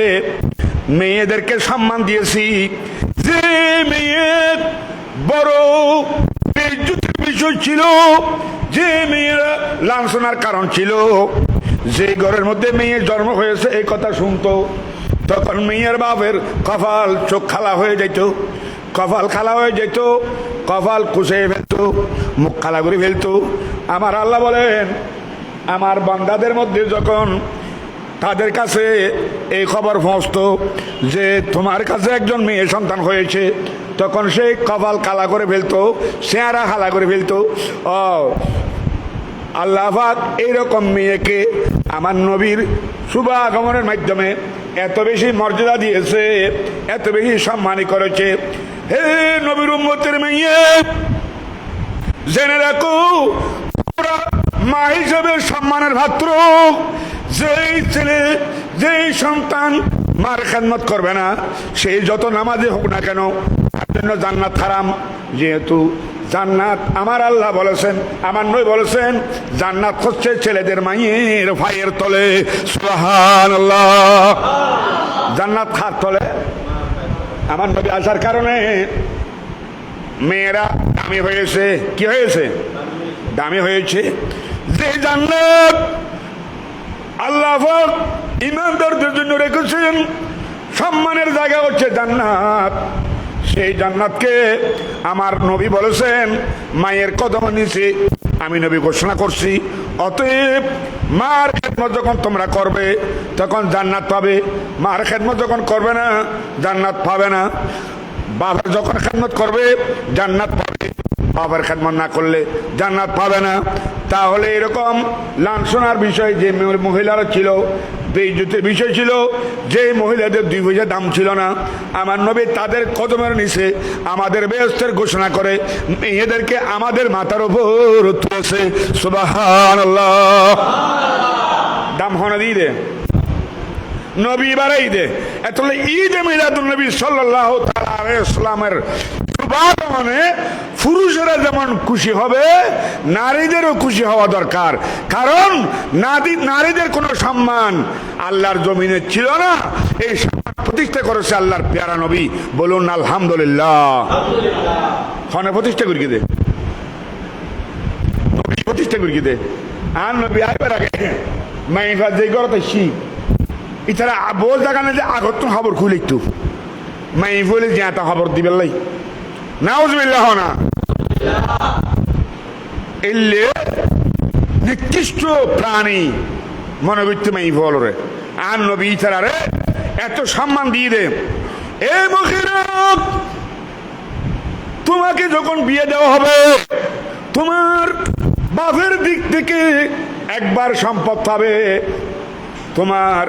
S1: মেয়েদেরকে সম্মান দিয়েছি। যে মেয়ে বড় বেইজ্জতির বিষয় ছিল, যে মেয়েরা লাঞ্ছনার কারণ ছিল, যে ঘরের মধ্যে মেয়ের জন্ম হয়েছে এই কথা শুনতো, তখন মেয়ের বাপের কপাল চোখ খালা হয়ে যেত, কপাল খালা হয়ে যেত, কপাল কুচে ফেলতো, মুখ খালা করে ফেলতো। আমার আল্লাহ বলেন, আমার বান্দাদের মধ্যে যখন তাদের কাছে এই খবর পৌঁছতো যে তোমার কাছে একজন মেয়ে সন্তান হয়েছে, তখন সেই কপাল কালা করে ফেলতো, চেহারা খালা করে ফেলতো। ও আল্লাহ পাক এইরকম মেয়েকে আমার নবীর শুভ আগমনের মাধ্যমে এত বেশি মর্যাদা দিয়েছে, এত বেশি সম্মানী করেছে। হে নবীর উম্মতের মেয়ে, জেনে রাখো তোমরা মা হিসেবে সম্মানের পাত্র। যেই ছেলে, যেই সন্তান মার খেদমত করবে না, সেই যত নামাজে হোক না কেন, তার জন্য জান্নাত হারাম। যেহেতু জান্নাত আমার আল্লাহ বলেছেন, আমার নবী বলেছেন, জান্নাত হচ্ছে ছেলেদের মায়ের ভাইয়ের তলে। সুবহানাল্লাহ। জান্নাত খার তলে। আমার নবী আসার কারণে মেয়েরা দামি হয়েছে। কি হয়েছে? দামি হয়েছে। যে জান্নাত আল্লাহ পাক ঈমানদারদের জন্য রেখেছেন, সম্মানের জায়গা হচ্ছে জান্নাত। সেই জান্নাতকে আমার নবী বলেছেন মায়ের কদম নিচে আমি নবী ঘোষণা করছি। অতএব মার খেদমত যখন তোমরা করবে তখন জান্নাত পাবে, মার খেদমত যখন করবে না জান্নাত পাবে না। বাবার যখন খেদমত করবে জান্নাত পাবে, বাবার খেদমত না করলে জান্নাত পাবে না। তাহলে এরকম লাঞ্ছনার বিষয় যে মহিলারা ছিল, বেইজ্জতের বিষয় ছিল, যে মহিলাদের 2 পয়সা দাম ছিল না, আমার নবী তাদের কদমের নিচে আমাদের বেহেশতের ঘোষণা করে মেয়েদেরকে আমাদের মাথার উপর তুলেছে। সুবহানাল্লাহ। দাম হনা দিয়ে দে নবী বাড়াই দে। এতলে ঈদে মিলাদুন নবী সাল্লাল্লাহু তাআলা আলাইহি ওয়াসাল্লামের মানে পুরুষেরা যেমন খুশি হবে নারীদেরও খুশি হওয়া দরকার। কারণ নারীদের কোনো সম্মান আল্লাহর জমিনে ছিল না, এই সম্মান প্রতিষ্ঠা করেছে আল্লাহর প্যারা নবী। বলুন আলহামদুলিল্লাহ। খনে প্রতিষ্ঠা করি দে, প্রতিষ্ঠা করি দে। আর নবী আইবার আগে মাইফা যে গরতে শি ইতারা বল জায়গা না যে আগত খবর খুলে একটু মাই বলে যে এত খবর দিবেন লাই নাউজুবিল্লাহ না এলে নিকৃষ্ট প্রাণী মনে করতে মাই বলরে। আর নবী ইতারারে এত সম্মান দিয়ে দে। এ মহিলা, তোমাকে যখন বিয়ে দেওয়া হবে তোমার বাপের দিক থেকে একবার সম্পদ পাবে, তোমার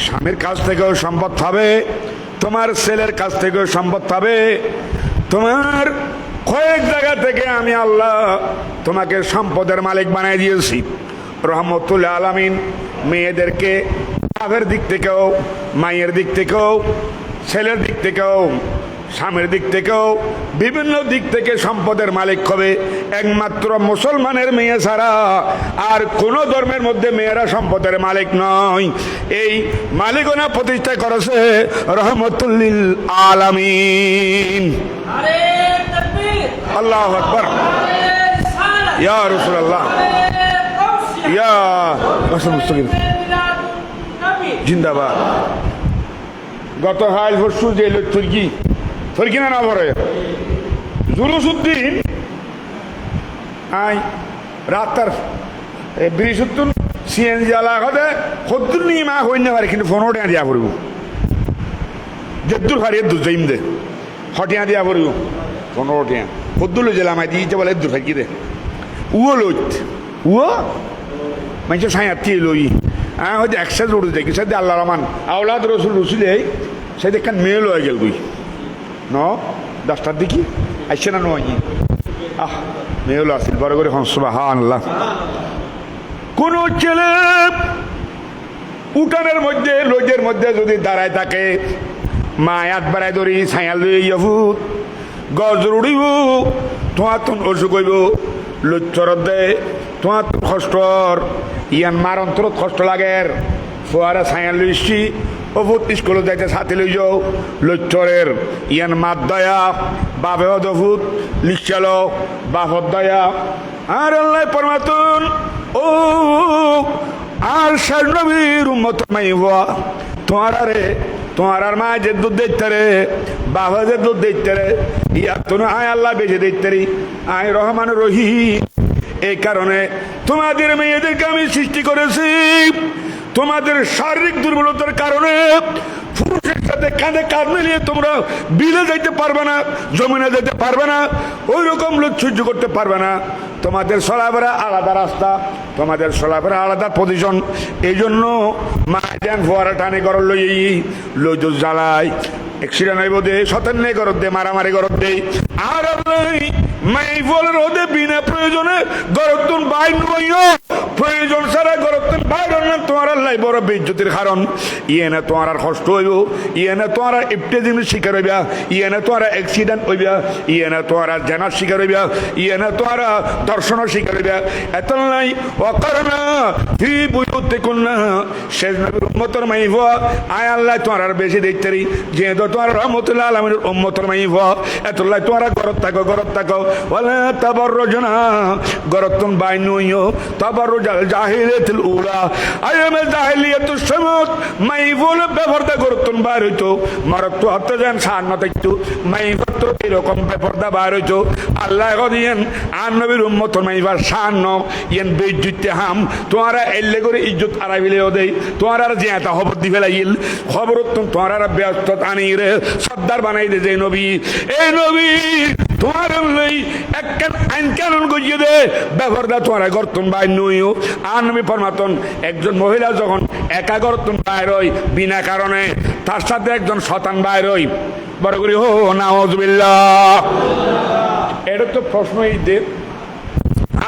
S1: স্বামীর কাছ থেকেও সম্পদ পাবে, তোমার ছেলের কাছ থেকেও সম্পদ পাবে, তোমার কয়েক জায়গা থেকে আমি আল্লাহ তোমাকে সম্পদের মালিক বানিয়ে দিয়েছি। রহমতুল আলামিন মেয়েদেরকে বাপের দিক থেকেও, মায়ের দিক থেকেও, ছেলের দিক থেকেও, স্বামীর দিক থেকেও বিভিন্ন দিক থেকে সম্পদের মালিক হবে। একমাত্র মুসলমানের মেয়ে ছাড়া আর কোন ধর্মের মধ্যে মেয়েরা সম্পদের মালিক নয়। এই মালিকানা প্রতিষ্ঠা করেছে রহমতুল লিল আলামিন। আল্লাহু আকবার। ইয়া রাসূলুল্লাহ, ইয়া রাসূল মুস্তাকিম জিন্দাবাদ। গত হাল পরশু যে তুর্কি তুর্কি না ভরে জুলুসুদ্দিন আই রাতার বৃহস্পতি সিএনজি জ্বালা কথা সদ্দুর নিয়ে মা হইতে পারে, কিন্তু ফোনও টিয়া দিয়া পড়ব যেদুর ফারি এদুর যাইম দে হটিয়া দিয়া পড়ব 15 টিয়া সদ্দুর লই জেলা মাই দিতে বলে এদুর ফাঁকি দে উও লইত উও মানুষ সাঁয়াতি লই হয়তো একসাথে জড়ো দেখি সাথে আল্লাহ রহমান আওলাদ রসুল রসুল এই সাথে একখান মেয়ে লয়ে গেল বই ন 10টার দিকে আসছে না নয় আহ মেয়ে হলো আসছিল বড় করে সুবহানাল্লাহ। কোন ছেলে উঠানের মধ্যে লজের মধ্যে যদি দাঁড়ায় থাকে মা হাত বাড়াই ধরি ছায়া লইয়া ভূত গজ উড়িব তোমার তুন অসুখ হইব লুচ্চরত দে তোমার কষ্টর ইয়ান মার অন্তরত কষ্ট লাগে ফোয়ারা ছায়া লইছি অভূত স্কুলে যাইতে সাথে লই যাও লুচ্চরের ইয়ান মাত দয়া বাপে অদভূত লিখাল বাপর দয়া আর আল্লাহ পরমাতুন ও আর শেষ নবীর উম্মত মাইবা তোমার রে তোমার আর মা যে দুধ দিতে রে বাবা যে দুধ দিতে রে ইয়া তো আয় আল্লাহ বেঁচে দিতে রে আয় রহমান রহিম। এই কারণে তোমাদের মেয়েদেরকে আমি সৃষ্টি করেছি, তোমাদের শারীরিক দুর্বলতার কারণে পুরুষের সাথে কাঁধে কাঁধ মিলিয়ে তোমরা বিলে যাইতে পারবে না, জমিনে যেতে পারবে না, ওই রকম লোক সহ্য করতে পারবে না। তোমাদের চলাফেরা আলাদা রাস্তা, তোমাদের চলাফেরা আলাদা পজিশন। এই জন্য মা যেন ফোয়ারা টানে করল লইজ জ্বালায় অ্যাক্সিডেন্ট হইব দে সতেন্নে করত দে মারামারি করত দে আর মাই বলের ওদের বিনা প্রয়োজনে গরতুন বাইর নইও প্রয়োজন ছাড়া গরতুন বাইর না তোমার আল্লাহ লাই বড় বেজ্জতির কারণ ইয়ে না তোমার আর কষ্ট হইব, ইয়ে না তোমার ইফতেজিমের শিকার হইবা, ইয়ে না তোমার অ্যাক্সিডেন্ট হইবা, ইয়ে না তোমার জানার শিকার হইবা, ইয়ে না তোমার দর্শনের শিকার হইবা। এত নাই অকারণা ফি বুয়ুতিকুন্না শেষ নবীর উম্মতের মাইফ আয় আল্লাহ তোমার আর বেশি দেখতে রি যেহেতু তোমার রহমতুল আলামিনের উম্মতের মাইফ এতলাই তোমার ঘরত থাকো ওয়ালা তাবাররুজনা গরতুন বাইনুইও তাবাররুজাল জাহিলিয়াতুল উলা আইয়ামে জাহিলিয়াতুস সামাত মাইফুল বেপরদা গরতুন বাইর হইতো মারত হতে যান সান না থাকতো মাইফত্র এরকম বেপরদা বাইর হইতো আল্লাহ গদিয়েন আর নবীর উম্মতের মাইফার শান ন ইয়েন বেইজ্জতি হাম তোমার এল্লে করে ইজ্জত আরাইলেও দেই তোমার আর জিয়াতা খবর দি ফেলাইল খবর তোমার আর ব্যস্ত আনি রে সর্দার বানাই দে যে নবী এই নবী তোমার লই একখান আইন কানুন গজিয়ে দে বেপরদা তোমার গর্তন বাইর নইও আর নবী ফরমাতন একজন মহিলা যখন একা গর্তন বাইর হয় বিনা কারণে তার সাথে একজন শতান বাইর হয় বড় করি হো নাউযুবিল্লাহ। এটা তো প্রশ্ন এই দে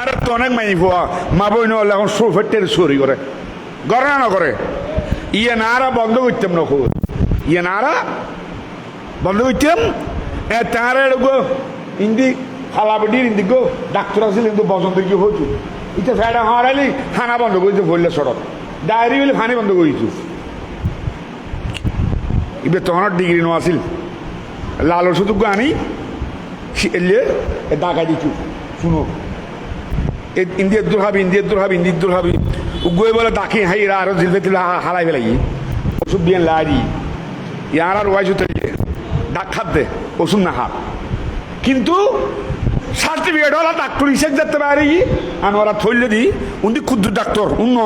S1: আর তো অনেক মাই ভুয়া মা বই না এখন সোফেটের চুরি করে করে না করে ইয়ে নারা বন্ধ করতাম না খুব ইয়ে নারা বন্ধ করতাম তার গো ইন্দি ফালাবডির ইন্দি গো ডাক্তার আসলে কিন্তু বসন্ত কি হচ্ছু ইটা ফেডা হারাইলি খানা বন্ধ করেছে বললে সড়ক ডায়েরি হলে ফানি বন্ধ করেছু এবার তখন ডিগ্রি নো আসিল লাল ওষুধ আনি এলে ডাকা দিছু শুনো ইন্দিয়ার দূর হাবি উগোয় বলে ডাকি হাইরা আরো জিলবে দিলে হারাই ফেলাই ওষুধ দিয়ে লাড়ি ইয়ার আর ওয়াইজু থেকে ডাক খাপ দে ওষুধ না হাত কিন্তু সার্টিফিকেট হলা ডাক্তার হিসেব যেতে পারে আমি ওরা থইলে দি উনি ক্ষুদ্র ডাক্তার অন্য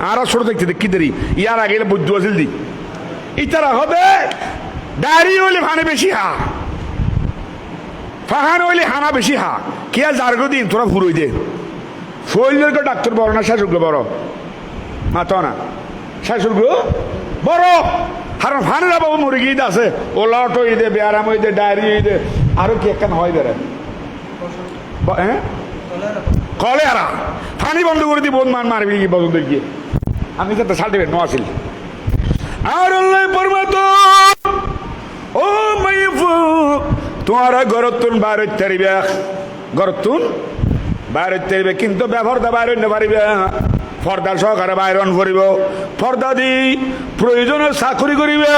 S1: আর ছোট দেখতে দেখি দেরি ইয়ার আগে বৈদ্য আসিল দি ইতারা হবে ডায়েরি হইলে ভানে বেশি হা ফাহান হইলে হানা বেশি হা কে যারগো দিন তোরা ফুরই দে শৈলের ডাক্তার বড় না শাশুড় বড় মাত না শাশুড় বড় কারণ ফানেরা বাবু মুরগি আছে ওলাট হই দে ব্যারাম হই দে ডায়েরি হই দে আরো কি একখান হয় বেড়ে হ্যাঁ কলেরা ফানি বন্ধ করে দি বোন মান মারবি কি বন্ধ গিয়ে আমি তো সার্টিফিকেট নো আসিল আর আল্লাহ পরমাত ও মাইফু তোমার গরতুন বাইরে তেরিবে গরতুন বাইরে তেরিবে কিন্তু ব্যবহারটা বাইরে নিতে পারিবে পর্দা সহকারে বাইরন করিব পর্দা দি প্রয়োজনে চাকরি করিবে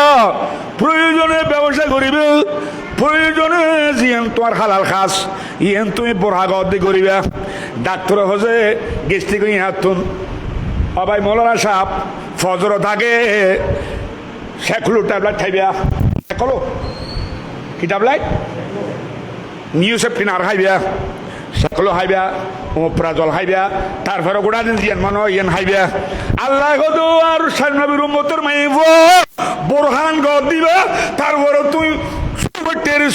S1: প্রয়োজনে ব্যবসা করিবে প্রয়োজনে যিয়েন তোমার হালাল খাস ইয়েন তুমি বরহাগত দি করিবে ডাক্তার হজে গেস্টি করি হাতুন অবাই মৌলানা সাহেব ফজর থাকে শেখলু ট্যাবলেট খাইবিয়া শেখলো কি ট্যাবলেট নিউসেপ্টিন আর খাইবিয়া শেখলো খাইবিয়া ওপ্রাজল খাইবিয়া তারপরে গোটা দিন জিয়ান মনে ইয়েন খাইবিয়া আল্লাহ গো আর সান্নবীর উম্মতের মাইব বোরহান গদ দিবা তারপরে তুই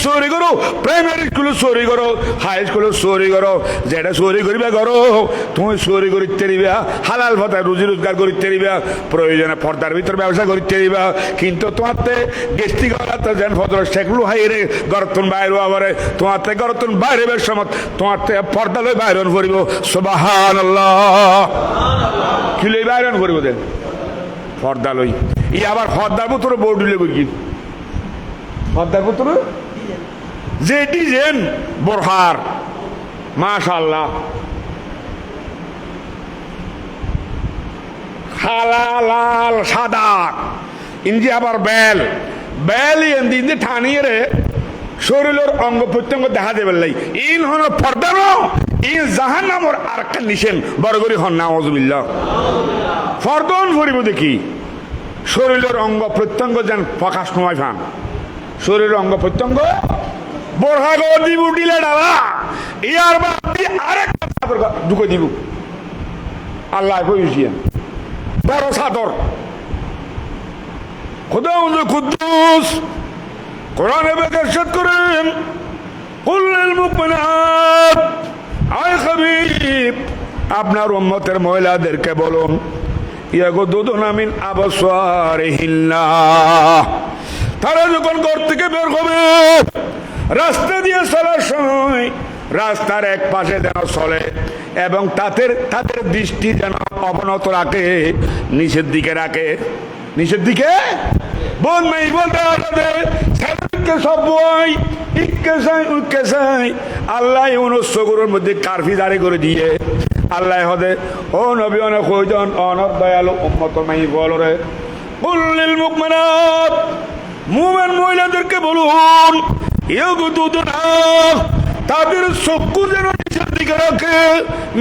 S1: চুরি করো প্রাইমারি স্কুলে চুরি করো হাই স্কুলে চুরি করো যেটা চুরি করিবা করো তুমি চুরি করিতে দিবা হালাল ভাতা রুজি রোজগার করিতে দিবা প্রয়োজনে পর্দার ভিতর ব্যবসা করিতে দিবা কিন্তু তোমারতে গেস্টি গলাতে যেন ভদ্র সেগুলো হাইরে গরতুন বাইরে আবারে তোমারতে গরতুন বাইরে বেশ সময় তোমারতে পর্দা লই বাইরন করিব সুবহানাল্লাহ কি লই বাইরন করিব দেন পর্দা লই ই আবার পর্দার ভিতর বোর্ড দিলে বুঝি পর্দার ভিতর যে ডিজাইন বোরহার মাশাআল্লাহ খালা লাল সাদা ইন্দি আবার বেল বেল ইন্দি ঠানিয়ে রে শরীরের অঙ্গ প্রত্যঙ্গ দেখা দেবে লাই ইন হন পর্দা ন ইন জাহান্নামর আর একটা নিশেন বড় করি হন নাউযুবিল্লাহ ফরদন ভরিব দেখি শরীরের অঙ্গ প্রত্যঙ্গ যেন প্রকাশ নয় ফান শরীরের অঙ্গ প্রত্যঙ্গ বোরহাগ দিব দিলে ডালা ইয়ার বাদ আরেকটা চাদর ঢুকে দিব আল্লাহ কইছিলেন বড় চাদর খোদা কুদ্দুস কোরআনে ইরশাদ করেন কুল লিল মুমিনাত আয় হাবিব আপনার উম্মতের মহিলাদেরকে বলুন ইয়াগুদুনা মিন আবসারিহিন্না তারা যখন ঘর থেকে বের হবে রাস্তা দিয়ে চলার সময় রাস্তার এক পাশে যেন চলে এবং তাদের তাদের দৃষ্টি যেন অবনত রাখে, নিচের দিকে রাখে, নিচের দিকে বল নাই বলতে সব বই ইকে চাই আল্লাহ 69 মধ্যে কারফি জারি করে দিয়ে আল্লাহ হদে ও নবী অনেক কইজন অনক দয়ালু উম্মত মাই বলরে কুল্লিল মুমিনাত মুমিন মহিলাদেরকে বলুন ইউগুদুনা তাদের চক্ষু যেন নিচের দিকে রাখে,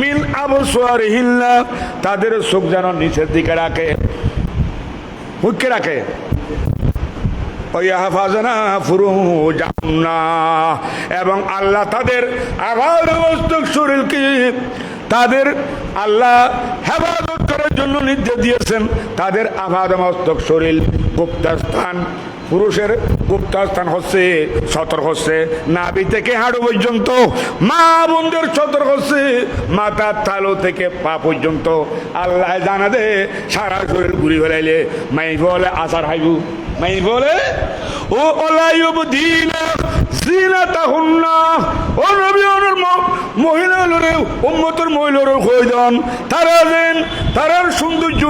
S1: মিন আবসারিহিন্না তাদের চোখ যেন নিচের দিকে রাখে, হুঁকে রাখে, এবং আল্লাহ তাদের আবাদমস্তক শরীরকে তাদের আল্লাহ হেফাজত করার জন্য নির্দেশ দিয়েছেন। তাদের আবাদমস্তক শরীর গুপ্তস্থান, পুরুষের গুপ্তস্থান হচ্ছে সতর হচ্ছে নাভি থেকে হাঁটু পর্যন্ত, মা বোনদের সতর হচ্ছে মাথার তালু থেকে পা পর্যন্ত। আল্লাহ জানা দে সারা শরীর ঘুরি ফেলাইলে মাই বলে আসার হাইবু, মাই বলে ও অলাইব দিন ও নবী মহিলা উম্মতের মহিলার কইজন তারা যেন তারার সৌন্দর্য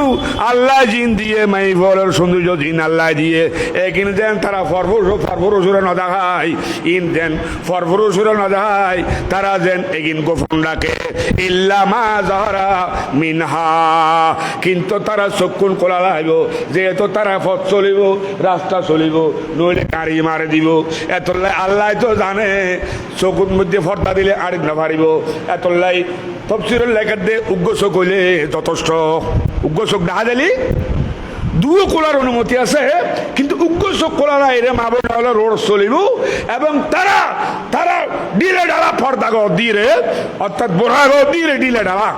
S1: আল্লাহ জিন দিয়ে মাই বলের সৌন্দর্য জিন আল্লাহ দিয়ে এখানে দেন তারা ফরফরসুরে না দেখায়, ইন দেন ফরফরসুরে না দেখায়, তারা যেন এগিন গোপন রাখে ইল্লামা জাহরা মিনহা, কিন্তু তারা চক্ষুন খোলা লাগব, যেহেতু তারা পথ চলিব রাস্তা চলিব নইলে গাড়ি মারে দিব। এতলাই আল্লাহ তো জানে চকুর মধ্যে ফর্দা দিলে আড়ি না পারিব। এতলাই তফসিরের লেখার দিয়ে উগ্র চোখ হইলে যথেষ্ট। উগ্র চোখ দেখা দিলি দুও খোলার অনুমতি আছে, কিন্তু উগ্র চোখ খোলা নাই রে মা বোন হলে রোড চলিব, এবং তারা তারা ডিলে ডালা ফর্দা গো দিয়ে অর্থাৎ বোরা গো দিয়ে ডিলে ডালা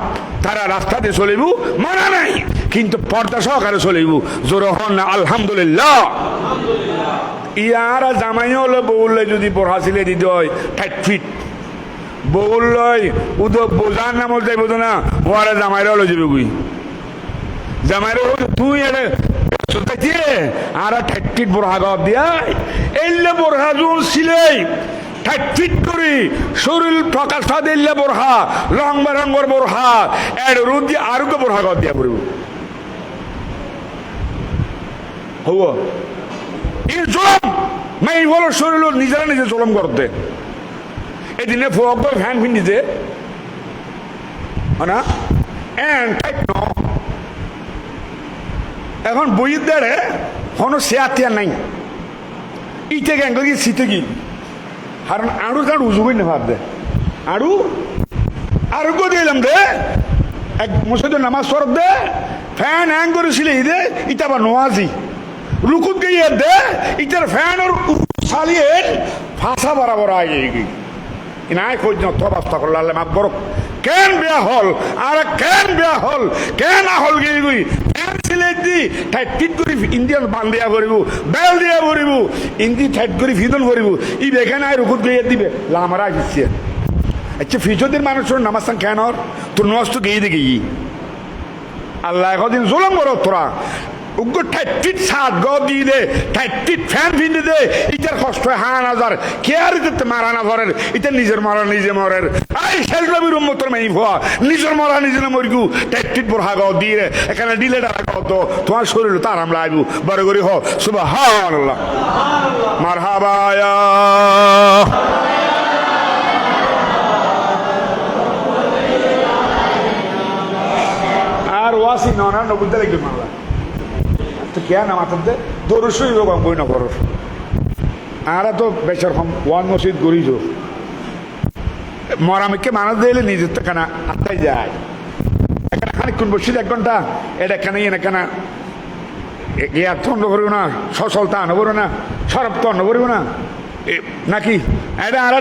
S1: তারা রাস্তাতে চলিব মানা নাই, কিন্তু পর্দা সহকারে চলিব। জোর হন না আলহামদুলিল্লাহ। ইয়ারা জামাই হলে বউলে যদি বোরহা ছিলে দিতে হয় 5 ফিট বউলয় উদো বোঝার নাম যাই বোঝো না ওরা জামাইরা হলো যাবে গুই জামাইরা তুই এর আর 5 ফিট বোরহা গপ দিয়া এলে বোরহা জোর ছিলেই 5 ফিট করি শরীর প্রকাশটা দিলে বোরহা রং বেরঙ্গর বোরহা এর রোদ দিয়ে আরোগ্য বোরহা গপ দিয়া পড়ব হব এই জলম মাই বলো শরীর নিজেরা নিজে জলম করতে এদিনে ফোক ফ্যান ফিন্দিতে না এখন বইয়ের দেড়ে কোনো শেয়ার নাই ইটে গ্যাং কি শীতে কি কারণ আড়ু তার উজুবই না ভাব দে আড়ু আরোগ্য দিলাম দে এক মসজিদের নামাজ পড়ব দে ফ্যান হ্যাং করেছিল দে ইটা আবার নোয়াজি রুকুত গিয়ে দে ইটার ফ্যান ওর চালিয়ে ফাঁসা বরাবর আগে গিয়ে নাই খোঁজ অবস্থা করল আল্লাহ মাফ করুক কেন বেয়া হল আর কেন বেয়া হল কেন হল গিয়ে গুই ফ্যান সিলেট দি ঠাইট ফিট করি ইন্ডিয়ান বান দিয়া ভরিব বেল দিয়া ভরিব ইন্দি ঠাইট করি ফিদন ভরিব ই বেখানে আয় রুকুত গিয়ে দিবে লামারা দিচ্ছে আচ্ছা ফিজদের মানুষের নামাজ কেন তোর নষ্ট গিয়ে দিকে আল্লাহ একদিন জোলাম বড় তোরা উগ্র 5 ফিট সাত গ দিয়ে দে 5 ফিট ফ্যান ফিন্দি দে ইটার কষ্ট হয় 1000 কে আর দিতে মারা না ভরের এটা নিজের মারা নিজে মরের এই শেলনবীর উম্মতের মাই ভুয়া নিজের মারা নিজে না মরিগু 5 ফিট বড় হাগ দিয়ে এখানে ডিলে ডাকা কত তোমার শরীর তার আমরা আইবু বড় করে হ সুবহানাল্লাহ মারহাবা ইয়া আর ওয়াসি ননা নবুদ্দা লাগবে মারলা কেন আমাদের দরসই বই না করো আর তো বেচার কম ওয়ান মসজিদ গড়িছ মরামিকে মানুষ দিলে নিজের তো কেনা আত্মাই যায় এখানে খানিক্ষণ বসিত 1 ঘন্টা এটা কেনা ইয়ে না কেনা ইয়ার তো অন্য করবো না সচলতা আনো করবো না সরব তো অন্য করবো না নাকি এটা আর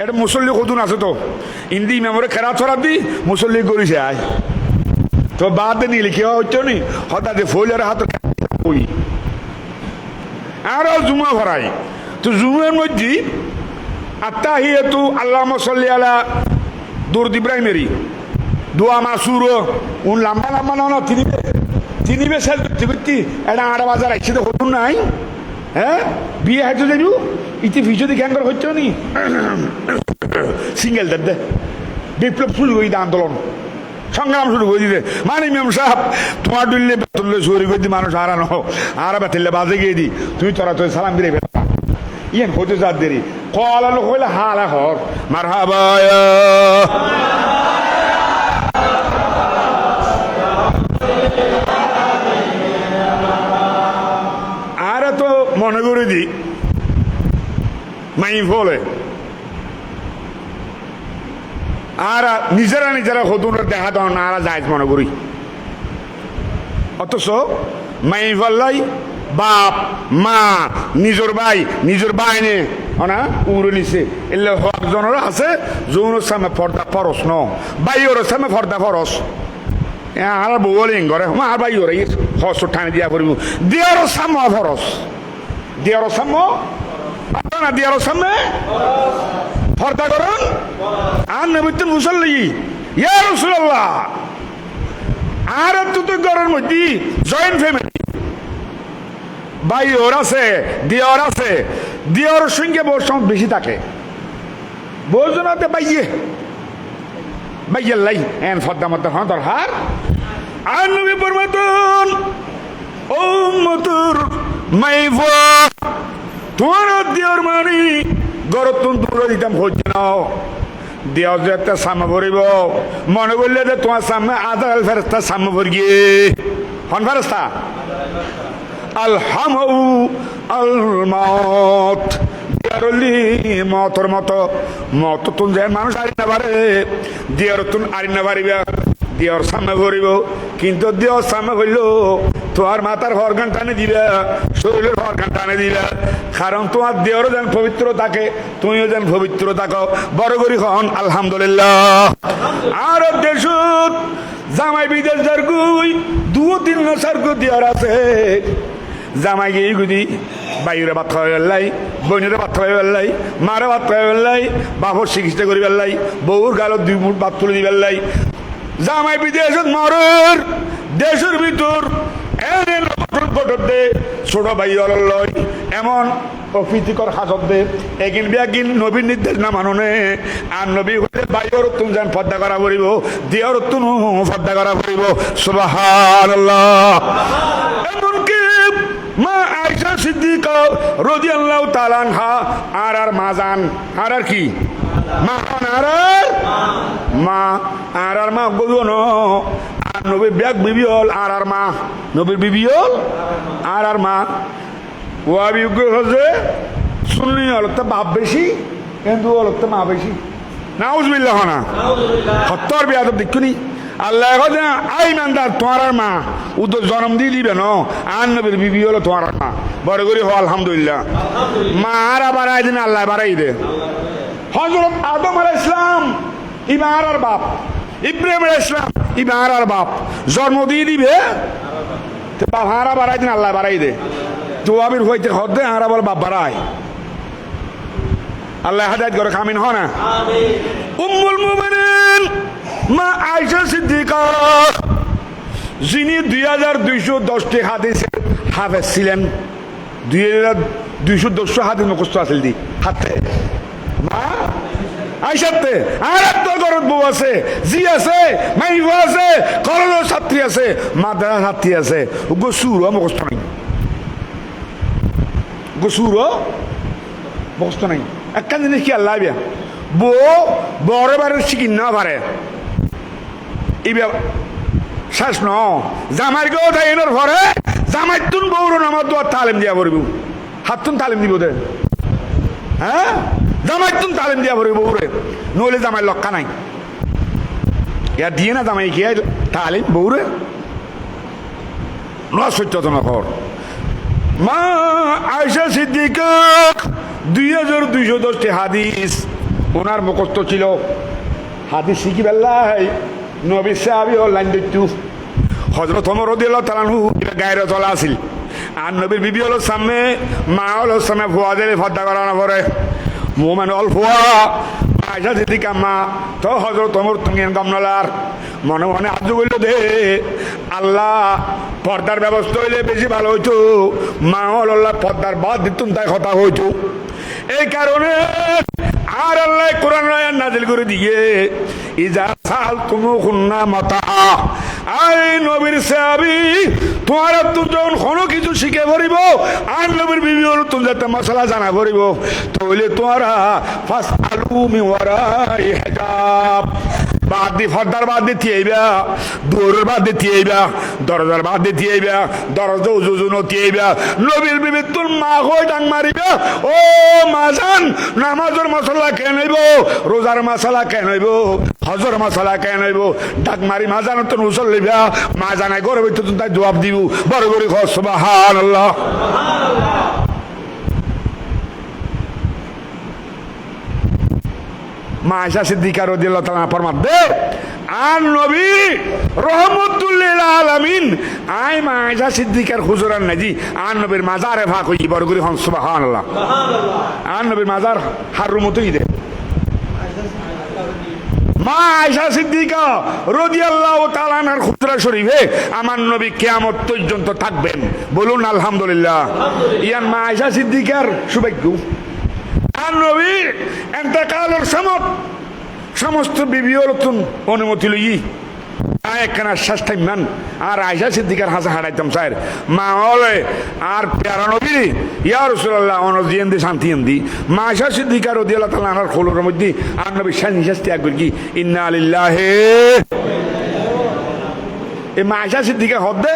S1: এটা মুসল্লি কদুন আছে তো ইন্দি মেমোরে খেরা ছড়াব দি মুসল্লি গড়িছে আয় তো বাদ নিলে কি হচ্ছে নি হঠাৎ ফইলের হাত ওই আরো জুমা ভরাই তো জুমের মধ্যে আত্তাহিয়াতু আল্লাহুম্মা সাল্লি আলা দুরুদ ইব্রাহিমেরি দোয়া মাসুর উন লম্বা লম্বা না তিনি বেশাল করতে এটা 8 বাজার আইছে তো হতুন নাই হ্যাঁ বিয়ে হাইতো যাইবু ইতি ফিজদি গ্যাঙ্গর হচ্ছে নি সিঙ্গেল দে বিপ্লব শুরু করে দিতে, আন্দোলন সংগ্রাম শুরু করে দিতে। মানে ইমাম সাহেব তোমার ডুললে বেতনলে চুরি করে দি মানুষ হারানো আর বেতনলে বাজে গিয়ে দি তুই তোরা তুই সালাম দিলে ইয়েন হতে যার দেরি কলালো কইলে হালা হর মারহাবা আর তো মনে করে দি মাই বলে আর নিজেরা হতুনের দেখা দেওয়া না আর যায় মনে করি। অথচ মাই বললাই বাপ মা নিজের ভাই নে না উড়ে নিছে এলে হকজনের আছে যৌনের সামনে ফর্দা ফরস ন বাইরের সামনে ফর্দা ফরস আর বলিং করে আর বাইরে হস ঠানে দিয়া পড়ব দিয়ার সামনে ফরস দিয়ার সামনে না দিয়ার সামনে ফর্দা করুন আর নবীন মুসল্লি ইয়া রাসূলুল্লাহ আর তো ঘরের মধ্যে জয়েন্ট ফ্যামিলি ভাই ওর আছে দিয়র আছে দিয়র সঙ্গে বোর সঙ্গে বেশি থাকে বোঝনাতে বাইয়ের লাই এন ফদ্দা মধ্যে হন দরকার আর নবী ফরমাতুন ও মতুর মাইফ তোমার দিয়র মানি গরতুন দূর দিতাম হচ্ছে নাও দিয়র যে একটা সামনে ভরিব মনে করলে যে তোমার সামনে আধা ফেরস্তা সামনে ভরি গিয়ে হন ফেরস্তা আলহামু আল মাউত দিয়ারলি মতর মত তুন যে মানুষ আরি না পারে দিয়ার তুন আরি না পারিবা দিয়ার সামনে ভরিব কিন্তু দিয়ার সামনে হইল তোমার মাথার হরগান টানে দিবা শরীরের হরগান টানে দিবা কারণ তোমার দেহরও যেন পবিত্র থাকে তুমিও যেন পবিত্র থাকো বড় করি হন আলহামদুলিল্লাহ। আর দেশত জামাই বিদেশ যার গুই 2-3 সার্গু দিয়ার আছে জামাই গিয়ে গুদি বাইরে ভাত খাওয়াই পেলাই বোনের ভাত খাওয়াই পেলাই মারে ভাত খাওয়াই পেলাই বাপর চিকিৎসা করি পেলাই বউর গালত 2 মুঠ ভাত তুলে দি পেলাই জামাই বিদেশত মরের দেশের ভিতর ছোট ভাই লয় এমন অপ্রীতিকর হাজত দে এগিন বিয়াগিন নবীর নির্দেশ না মাননে আর নবী হইলে বাইর তুন যেন পর্দা করা পড়িব দিয়র তুন পর্দা করা পড়িব সুবহানাল্লাহ। এমনকি মা আয়েশা সিদ্দিকা রাদিয়াল্লাহু তাআলা আনহা আর মা জান আর কি মা আর মা গদুনো আর নবীর ব্যাগ বিবি হল আর মা নবীর বিবি হল আর মা ওয়াবি হচ্ছে শুনলি হলতে বাপ বেশি কিন্তু হলতে মা বেশি নাউজুবিল্লাহ না সত্তর বিয়াদব দেখুনি আল্লাহ আই মানদার তোমার আর মা ও তো জন্ম দিয়ে দিবে ন আর নবীর বিবি হলো তোমার আর মা বড় করি হ আলহামদুলিল্লাহ। মা আর বাড়াই দিন আল্লাহ বাড়াই দে হযরত আদম আলাইহিস সালাম ইমার আর বাপ ইব্রাহিম আলাইহিস সালাম ইমার আর বাপ জন্ম দিয়ে দিবে তো বাপ হারা বাড়াই দিন আল্লাহ বাড়াই দে তো আবির হইতে হদে হারা বল বাপ বাড়ায় আল্লাহ হাদায়াত করে কামিন হয় না। উম্মুল মুমিনিন মা আয়েশা সিদ্দিকা যিনি 2210টি হাদিসের হাফেজ ছিলেন 2210 হাদিস মুখস্থ আছিল দি হাতে মা আয়েশাতে আর তো গরত বউ আছে জি আছে মাইফ আছে কলেজের ছাত্রী আছে মাদ্রাসা ছাত্রী আছে গোসুর মুখস্থ নাই গোসুর মুখস্থ নাই একটা জিনিস কি আল্লাহ বিয়া বউ বড় বারের শিকিন না পারে শেষ ন জামাই গো তাইনের ঘরে জামাই তুন বউর নামার দোয়ার তালিম দিয়া পড়ব হাত তুন তালিম দিব দে হ্যাঁ জামাই তুন তালিম দিয়া পড়ব বউরে নইলে জামাই লক্কা নাই ইয়া দিয়ে না জামাই কি তালিম বউরে ন সচেতনা কর। মা আয়েশা সিদ্দিকা 2210টি হাদিস ওনার মুখস্থ ছিল হাদিস শিখি বেল্লাই নবী সাহাবী লাইন দিতু হযরত ওমর রাদিয়াল্লাহু তাআলা আনহু গায়রে চলা আছিল আর নবীর বিবি হলো সামনে মা হলো সামনে ফুয়াদের ফর্দা করানো পরে মুমিন অল ফুয়া আয়েশা সিদ্দিকা মা তো হযরত ওমর তুমি গামনালার মনে মনে আরজু কইল দে আল্লাহ পর্দার ব্যবস্থা হইলে বেশি ভালো হইতো মা হল পর্দার বাদ দিতুন তাই কথা হইতো এই কারণে আর আল্লাহ কোরআন আয়াত নাযিল করে দিয়ে ইজা সালতুমুহুন্না মাতা আই নবীর সাহাবী তোমারা তো যখন কোনো কিছু শিখে ভরিব আর নবীর বিবি হল তুমি যাতে মশলা জানা ভরিব তাহলে তোমরা ফাসআলু মিন ওয়ারাই হিজাব বাদ দি ফর্দার বাদ দিতে আইবা দৌড়ের বাদ দিতে আইবা দরজার বাদ দিতে আইবা দরজা উজুজুন হতে আইবা নবীর বিবি তোর মা হয়ে ডাং মারিবা ও মাজান নামাজের মশলা কেন হইব রোজার মশলা কেন হইব হজর মশলা কেন হইব ডাক মারি মাজান তো উসল লইবা মা জানাই গর্ব তো তাই জবাব দিব বড় বড় ঘর সুবহানাল্লাহ মা আয়েশা সিদ্দিকা রাদিয়াল্লাহু তাআলা ফরমাতে আর নবী রহমাতুল লিল আলামিন আই মা আয়েশা সিদ্দিকার হুজুরান নাজি আর নবীর মাজারে ভাগ হই বড় করে হন সুবহানাল্লাহ আর নবীর মাজার হারুমতই দে মা আয়েশা সিদ্দিকা রাদিয়াল্লাহু তাআলা আনহার হুজরা শরীফে আমার নবী কিয়ামত পর্যন্ত থাকবেন বলুন আলহামদুলিল্লাহ ইয়ান মা আয়েশা সিদ্দিকার সৌভাগ্য আর নবী ইন্তেকালের সময় সমস্ত বিবির অনুমতি লই একখানা শেষ টাইম মান আর আয়েশা সিদ্দিকার হাসা হারাইতাম স্যার মা হলে আর প্যারা নবী ইয়া রাসূলুল্লাহ অনজিয়েন দি শান্তিয়েন দি মা আয়েশা সিদ্দিকা রাদিয়াল্লাহু তাআলা আনহার খোলর মধ্যে আর নবী শান্তি ত্যাগ করি ইন্না লিল্লাহি এ মা আয়েশা সিদ্দিকা হদে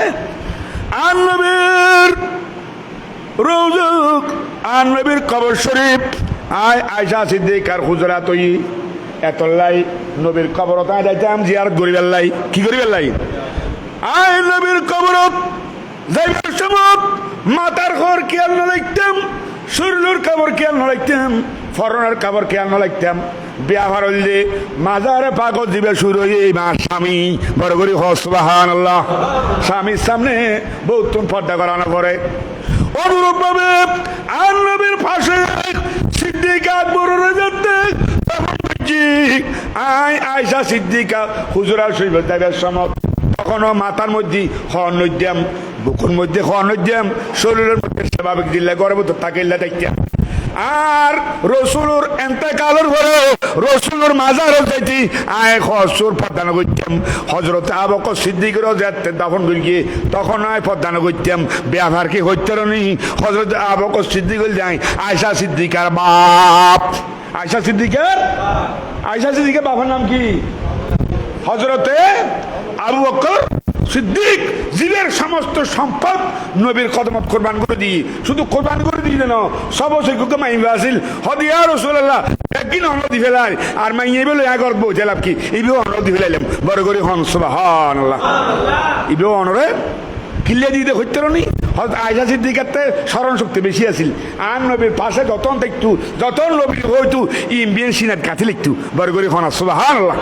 S1: আর নবীর রওজা আর নবীর কবর শরীফ আয় আয়েশা সিদ্দিকার হুজরাত হই এতলাই নবীর কবরত যাইতাম জিয়ারত করি বেলাই কি করি বেলাই আয় নবীর কবরত যাইবার সময় মাতার ঘর খেয়াল না লাগতাম শরীরের কবর খেয়াল না লাগতাম ফরনের কবর খেয়াল না লাগতাম বিয়া হইলে মাজারে পাগল দিবে শুরু হয়ে মা স্বামী বড় করি সুবহানাল্লাহ স্বামীর সামনে বহুত পর্দা করানো পরে অনুরূপ ভাবে আর নবীর পাশে সিদ্দিক আকবর আয় আয়েশা সিদ্দিকা হুজুরা শরীফ যাইবার সময় তখনও মাথার মধ্যে হওয়ার নদ্যাম বুকুর মধ্যে হওয়ার নদ্যাম শরীরের মধ্যে স্বাভাবিক দিল্লা গর্ব তো তাকিল্লা দেখতাম আর রসুলের ইন্তেকালের পরে রসুলের মাজারও যাইতি আয় হজর প্রদান করতাম হজরত আবু বকর সিদ্দিকেরও যাতে দাফন করি গিয়ে তখন আয় প্রদান করতাম ব্যবহার কি হইতে নি হজরত আবু বকর সিদ্দিক যাই আয়েশা সিদ্দিকার বাপ আয়েশা সিদ্দিকের বাবার নাম কি হজরতে আবু বকর সিদ্দিক জীবের সমস্ত সম্পদ নবীর কদমত কোরবান করে দিই শুধু কোরবান করে দিই যেন সব সৈক্যকে মাইবা আসিল হদিয়া রাসূলুল্লাহ একদিন অনদি ফেলাই আর মাইয়ে বলে আগর বউ জেলাপ কি ইবেও অনদি ফেলাইলাম বড় করে হন সুবহানাল্লাহ ইবেও অনরে কিল্লে দিতে হইতে নি আয়েশা সিদ্দিকাতে স্মরণ শক্তি বেশি আছিল আর নবীর পাশে যতন দেখতু যতন নবী হইতু ইম্বিয়ান সিনাত কাছে লিখতু বড় করে হন সুবহানাল্লাহ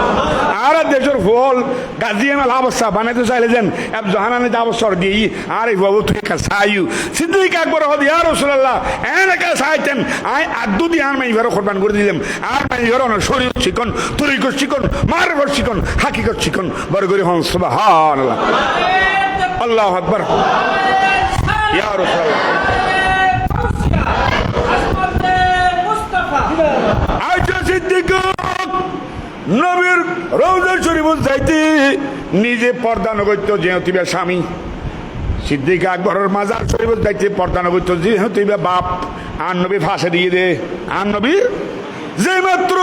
S1: আর দেশের ফল গাজিয়ানাল অবস্থা বানাইতে চাইলে যেন এক জাহানানে অবসর দিই আর এই বাবু তুই কাছাইউ সিদ্দিক আকবর হদ ইয়া রাসূলুল্লাহ এনেকা চাইতেন আই আদু দি আর মাই ভেরো কোরবান করে দিলাম আর মাই ভেরো না শরীর চিকন তরিকত চিকন মারফত চিকন হাকিকত চিকন বড় করে হন সুবহানাল্লাহ আল্লাহু আকবার ইয়া রাসূলুল্লাহ আয়েশা সিদ্দিকা নবীর রওজা শরীফ যাইতে নিজে পর্দা নগত্য যেহেতু স্বামী সিদ্দিক আকবরের মাজার শরীফ যাইতে পর্দা নগত্য যেহেতু বাপ আর নবী ফাঁসে দিয়ে দে আর নবীর যে মাত্র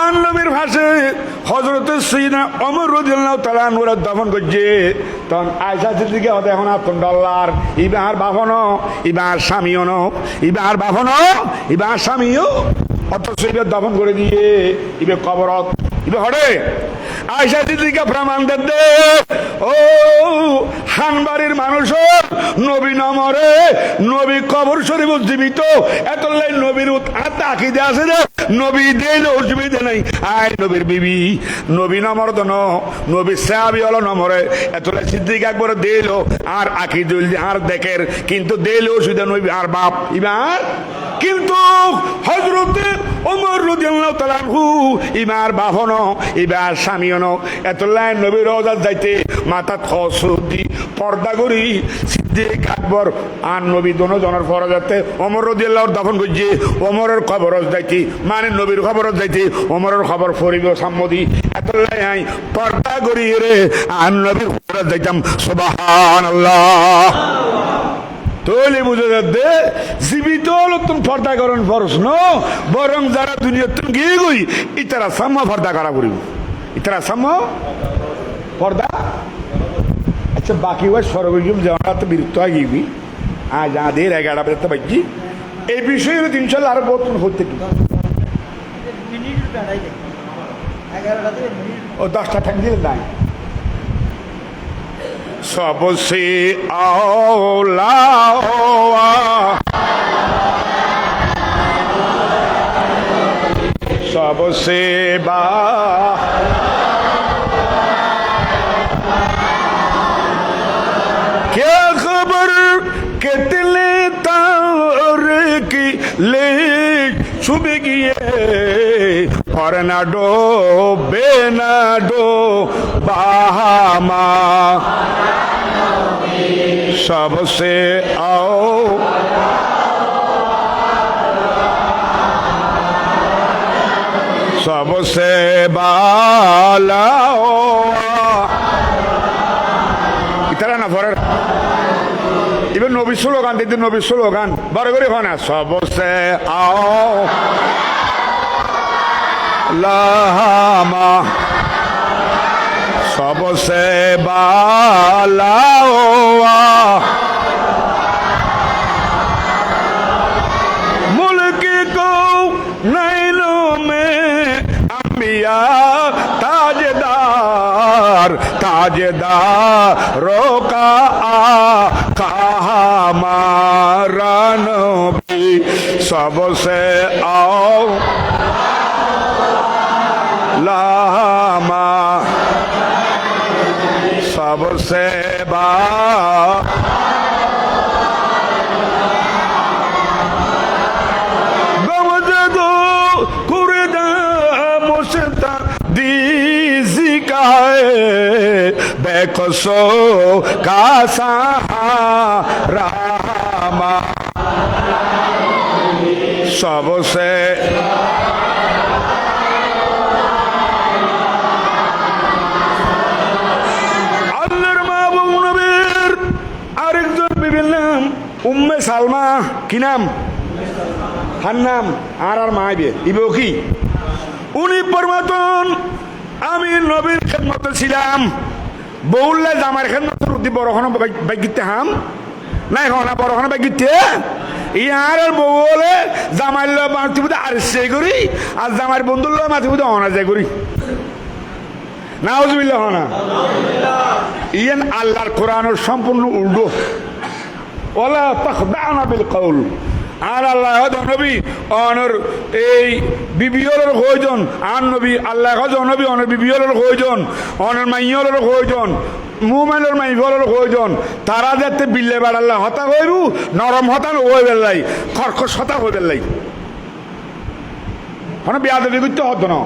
S1: আর নবীর ফাঁসে হযরত সাইয়্যিদনা ওমর রাদিয়াল্লাহু তাআলা আনহু দফন করছে তখন আয়েশা সিদ্দিকা হতে এখন আতন ডলার ইবার বাহনো ইবার স্বামীও ন ইবার বাহনো ইবার স্বামীও অথচ ইবার দফন করে দিয়ে ইবে কবরত ইবে হড়ে আয়েশা সিদ্দিকা প্রমাণ দে ও খানবাড়ির মানুষ নবী নমরে নবী কবর শরীফ জীবিত এতলাই নবীর আকিদা আছে যে নবী দিল অসুবিধা নাই আয় নবীর বিবি নবী নমর দন নবী সাহাবী হলো নমরে এতলাই সিদ্দিক আকবর দিল আর আকিদুল আর দেখের কিন্তু দিল অসুবিধা নবী আর বাপ ইবার কিন্তু হযরত ওমর রাদিয়াল্লাহু তাআলা আনহু ইমার বাহন ইবার স্বামীও এতলাই নবীর রওজা যাইতে মাথা খসুদি পর্দা করি সিদ্দিক আকবর আর নবী দোনো জনের ফরজ যাতে ওমর রাদিয়াল্লাহু দফন করছে ওমরের খবর যাইতি মানে নবীর খবর যাইতি ওমরের খবর ফরিব সাম্মদি এতলাই আই পর্দা করি রে আর নবীর খবর যাইতাম সুবহানাল্লাহ তোলে বুঝে যাচ্ছে জীবিত লোকজন পর্দা করেন ফরজ ন বরং যারা দুনিয়া তুমি গিয়ে গই ইতারা সাম্য পর্দা করা করিব ইতারা সাম্য পর্দা আচ্ছা বাকি ওই সর্বজীব যাওয়া তো বিরক্ত হয়ে গিয়ে আজ আমাদের 11 বাজতে বাজছি এই বিষয়ে ইনশাল্লাহ আরো বহুত হতে কি ও 10টা থাক দিলে নাই सबसे औला सबसे बा क्या खबर कितने तारे की ले छुपे गिए और ना डो बेना डो बाहामा सबसे आओ सबसे बालाओ इतना ना फर इवन नबी स्लोगान देते नबी स्लोगान बरगरी होना सबसे आओ लामा सबसे बालाओ मुल्क को नैनों में अंबिया ताजदार ताजदारों का आका हमारा नबी सबसे आओ लामा सबसे बा गमजदो कुरदा मुस्ता दीजिकाए बेकसो का सहारा सबसे উম্মে সালমা কি নাম হার নাম আর মাইবে ইবেও কি উনি পরমাতন আমি নবীর খেদমতে ছিলাম বউল্লা জামার খেদমতে রুদি বড়খানো বাইগিতে হাম নাই হনা বড়খানো বাইগিতে ইয়ার বউ হলে জামাইল মাতি বুঝে আর সে করি আর জামার বন্ধুর মাতি বুঝে অনা যায় করি নাউজুবিল্লাহ হনা ইয়ান আল্লাহর কোরআনের সম্পূর্ণ উল্টো ওলা তাখদানা বিল কওল আর আল্লাহ নবী অনর এই বিবিয়লের প্রয়োজন আর নবী আল্লাহ নবী অনর বিবিয়লের প্রয়োজন অনর মাইয়লের প্রয়োজন মুমেনের মাইয়লের প্রয়োজন তারা যাতে বিল্লে বাড়াল্লাহ হতা হইবু নরম হতা হই বেলাই খরখস হতা হই বেলাই মানে বিয়াদবি করতে হতো না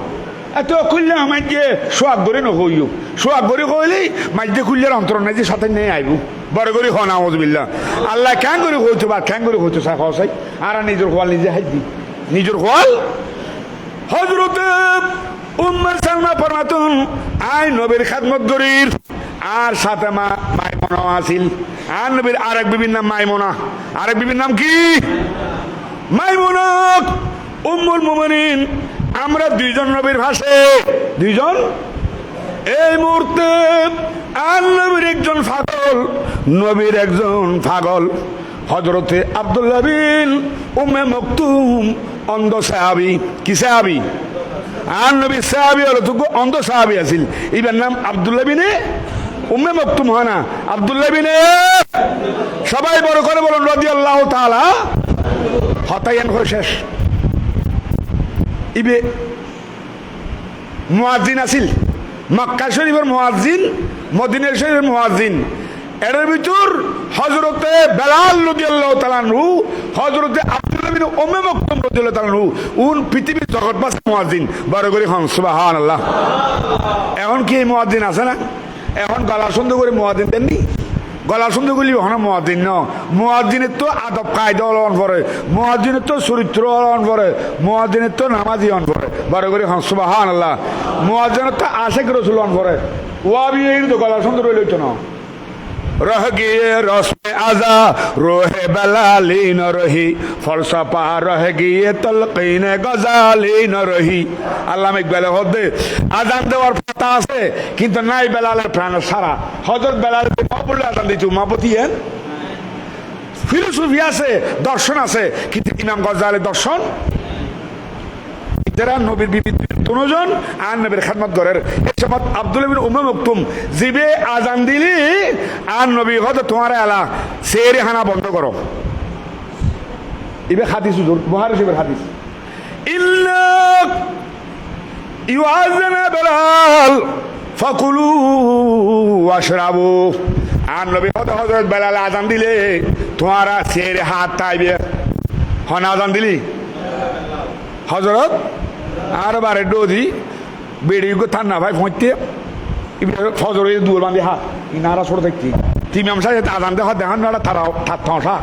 S1: এত খুললে আমার যে সোয়াগ ধরে নহইও সোয়াগ ধরে কইলেই মাঝে খুললে অন্তর নাই যে সাথে নিয়ে আইবু বড় করে হন আউযুবিল্লাহ আল্লাহ কেন করে হইতো বা কেন করে হইতো সাখ হসাই আর নিজের খোয়াল নিজে হাইদি নিজের খোয়াল হযরতে উম্মে সালমা ফরমাতুন আই নবীর খেদমত করির আর সাথে মাইমুনা আছিল আর নবীর আরেক বিবির নাম মাইমুনা আরেক বিবির নাম কি মাইমুনা উম্মুল মুমিনিন আমরা দুইজন নবীর ভাষে দুইজন এই মুহূর্তে আর নবীর একজন পাগল নবীর একজন পাগল হযরতে আব্দুল্লাহ বিন উম্মে মকতুম অন্ধ সাহাবী কি সাহাবী আর নবীর সাহাবী হলো তো অন্ধ সাহাবী আছিল ইবার নাম আব্দুল্লাহ বিনে উম্মে মকতুম হয় না আব্দুল্লাহ বিনে সবাই বড় করে বলুন রাদিয়াল্লাহু তাআলা হতায়ান করে শেষ ইবে মুয়াজ্জিন আছিল মক্কা শরীফের মুয়াজ্জিন মদিনা শরীফের মুয়াজ্জিন এর ভিতর হযরতে বেলাল রাদিয়াল্লাহু তাআলা আনহু হযরতে আব্দুল্লাহ বিন উম্মে মকতুম রাদিয়াল্লাহু তাআলা আনহু উন পৃথিবীর জগৎবাস মুয়াজ্জিন বড় করে হন সুবহানাল্লাহ এখন কি মুয়াজ্জিন আছে না এখন গলা সুন্দর করে মুয়াজ্জিন দেননি গলা শুনতে গুলি হন মুয়াজ্জিন ন মুয়াজ্জিনের তো আদব কায়দা অলন পরে মুয়াজ্জিনের তো চরিত্র অলন পরে মুয়াজ্জিনের তো নামাজি অন পরে বড় করে হন সুবহানাল্লাহ মুয়াজ্জিনের তো আশিক রাসূল অন পরে ওয়াবি এই তো গলা শুনতে রইল তো না रह गए रस में आजा रोहे बलाली न रही फलसफा रह गए तलकीन गजाली न रही আল্লাহ ইকবাল হদে আজান দেওয়ার কথা আছে কিন্তু নাই বেলালের প্রাণ সারা হযরত বেলাল বলে আজান দিতে মাপতি হেন ফিলোসফি আছে দর্শন আছে কিন্তু ইমাম গজালি দর্শন যারা নবীর বিবি দুজন আর নবীর খেদমত করেন এই সময় আব্দুল্লাহ বিন উম্মে মাকতুম জিবে আজান দিলি আর নবী হয়তো তোমার এলা সেরি হানা বন্ধ করো ইবে হাদিস হুজুর বুখারী শরীফের হাদিস ইল্লা ইউআযনা বেলাল ফাকুলু ওয়াশরাবু আর নবী হয়তো হযরত বেলাল আজান দিলে তোমারা সেরি হাত তাইবে হন আজান দিলি হযরত আর বারে ডোদি বেড়ি গো থান না ভাই ফোঁতে ফজরে দুয়ার বান্ধি হাত ইনারা ছোট দেখছি তিন আমসা আজান দেওয়া দেখান না তারাও থার থসা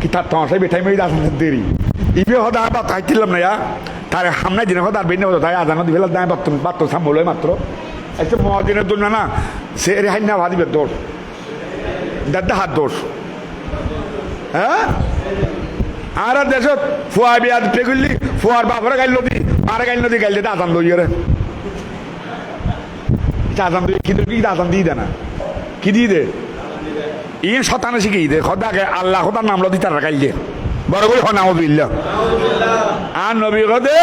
S1: কি থার থসাই বেঠাই মেয়ে আসান দেরি ইবে হদা বা খাইছিলাম না তার সামনে দিনে হদা বেনে হতো তাই আজানো দিবে দায় বাত্র সামলে মাত্র একটা মহাদিনের জন্য না সে রে হাই না ভাদিবে দোষ দাদা হাত দোষ হ্যাঁ আর দেশত ফুয়া বিয়া দিতে গেলি ফুয়ার বাপরে গাইল নদী মারে গাইল নদী গাইলে আজান দই রে আজান দই কি আজান দিয়ে দে না কি দিয়ে দে ইয়ে শতানে শিখেই দে খদাকে আল্লাহ খোদার নাম লদি তারা গাইল দে বড় করে নাউযুবিল্লাহ আর নবী কদে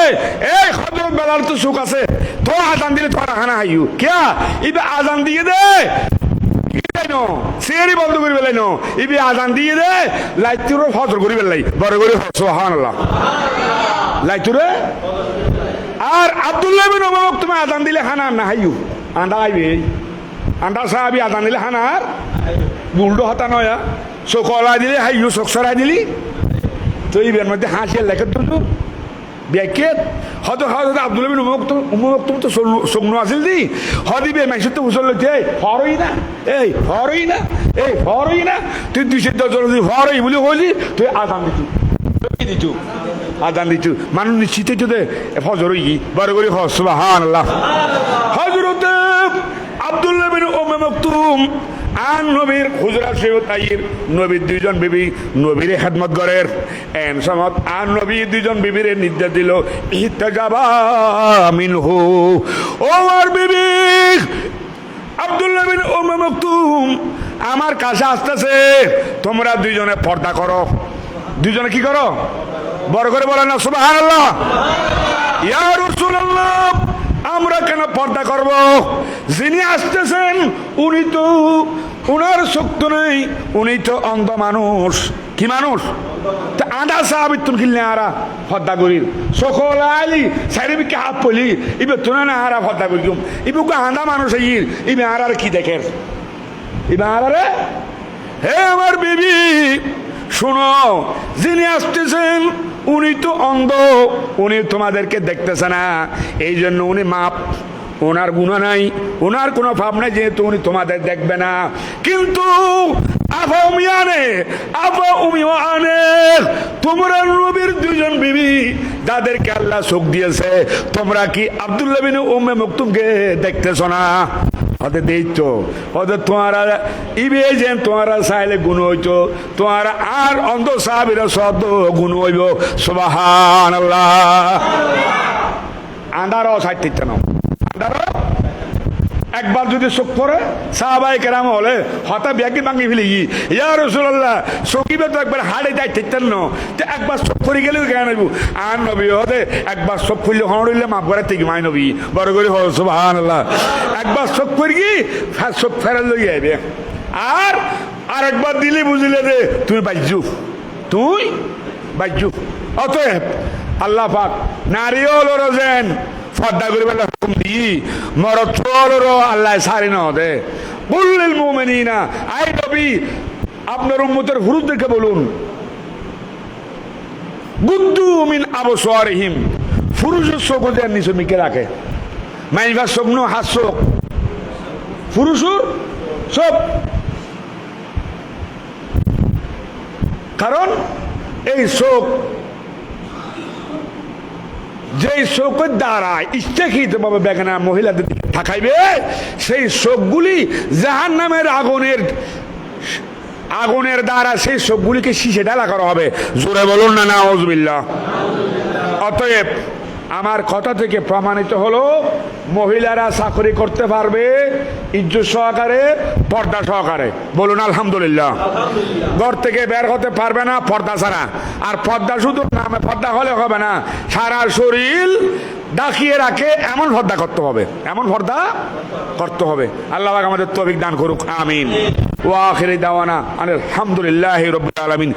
S1: এই হযরত বেলাল তো সুখ আছে তো আজান দিলে তোরা খানা হাইউ কে ইবে আজান দিয়ে দে সেরি বন্ধ করি বেলাই নো ইবি আজান দিয়ে দে লাইতুরে ফজর করি বেলাই বড় করে সুবহানাল্লাহ লাইতুরে আর আব্দুল্লাহ বিন উমর তুমি আজান দিলে খানা না হাইউ আন্ডা আইবে আন্ডা সাহাবী আজান দিলে খানা আর উল্টো হতা নয় সকলা দিলে হাইউ সকসরা দিলি তো ইবের মধ্যে হাসিয়ে লেখে তো ব্যাকেট হয়তো হয়তো আব্দুল্লাহ বিন উমর মাকতুম তো সুগনো আছিল দি হদিবে মাইসুর তো উসল লইতে ফরই না এই ফরই না এই ফরই না তুই 210 জন ফরই বলি কইলি তুই আজান দিতু কি দিতু আজান দিতু মানুষ নিশ্চিত তো দে ফজর হই বড় করে সুবহানাল্লাহ হযরত আব্দুল্লাহ বিন উমর মাকতুম আর নবীর হুজরাত শরীফ তাইর নবীর দুইজন বিবি নবীর খেদমত করেন এন সমত আর নবী দুইজন বিবির নির্দেশ দিল ইহতাজাবা মিনহু ও আমার বিবি আব্দুল্লাহ বিন উমর মাকতুম আমার কাছে আসতেছে তোমরা দুইজনে পর্দা করো দুইজনে কি করো বড় করে বলেন না সুবহানাল্লাহ ইয়া রাসূলুল্লাহ আমরা কেন পর্দা করব যিনি আসতেছেন উনি তো উনার শক্তি নেই উনি তো অন্ধ মানুষ কি মানুষ তা আদা সাহাবিতুন কিল্লে আরা পর্দা করির সকল আইলি সাইরিবিকে হাত পলি ইবে তুনা না আরা পর্দা করিম ইবুকে আদা মানুষ আইর ইবে আরার কি দেখের ইবে আরারে হে আমার বিবি শুনো যিনি আসতেছেন উনি তো অন্ধ উনি তোমাদেরকে দেখতেছে না এই জন্য উনি মাপ ওনার গুনাহ নাই ওনার কোনো পাপ নাই যেহেতু উনি তোমাদের দেখবে না কিন্তু তোমরা নবীর দুইজন বিবি যাদেরকে আল্লাহ চোখ দিয়েছে তোমরা কি আব্দুল্লাহ বিন উম্মে মাকতুমকে দেখতেছো না ওদের দেখছো ওদের তোমারা ইবে যে তোমারা চাইলে গুণ হইতো তোমার আর অন্ধ সাহাবীরা সব গুণ হইব সুবহানাল্লাহ আন্দারও সাইতে না আন্দারও একবার যদি চোখ পড়ে সাহাবায়ে কেরাম হলে হঠাৎ ব্যাগি ভাঙি ফেলি ইয়া রাসূলুল্লাহ চকিবে তো একবার হাড়ে যাই ঠিকতেন না তো একবার চোখ পড়ে গেলেও কেন নবী আর নবী হতে একবার চোখ পড়লে হড়ইলে মাপ করে ঠিক মাই নবী বড় করে সুবহানাল্লাহ একবার চোখ পড়ে গি চোখ ফেরা লই আইবে আর আরেকবার দিলে বুঝলে যে তুমি বাইজু অতএব আল্লাহ পাক নারীও লড়েন পর্দা করিবার হুকুম দিই মরদ চোরেরও আল্লাহ সারি না দে বললেন মুমিনিনা আই নবী আপনার উম্মতের হুরুদেরকে বলুন গুদ্দু মিন আবসারিহিম পুরুষের চোখ যে নিচে মিকে রাখে মাইবার চোখ নো হাত চোখ পুরুষের চোখ কারণ এই চোখ, যেই চোখের দ্বারা ইচ্ছাকৃত ভাবে বেগানা মহিলাদের দিকে তাকাইবে, সেই চোখগুলি জাহান্নামের আগুনের দ্বারা সেই চোখগুলিকে শীষে ঢালা করা হবে। জোরে বলুন না নাউজুবিল্লাহ। অতএব আমার কথা থেকে প্রমাণিত হলো মহিলারা চাকরি করতে পারবে ইজ্জত সহকারে, পর্দা সহকারে। বলুন আলহামদুলিল্লাহ। ঘর থেকে বের হতে পারবে না পর্দা ছাড়া। আর পর্দা শুধু নামে পর্দা হলে হবে না, সারা শরীর ডাকিয়ে রাখে এমন পর্দা করতে হবে, এমন পর্দা করতে হবে। আল্লাহ পাক আমাদের তৌফিক দান করুক, আমিন। ওয়া আখিরি দাওয়ানা আলহামদুলিল্লাহি রাব্বিল আলামিন।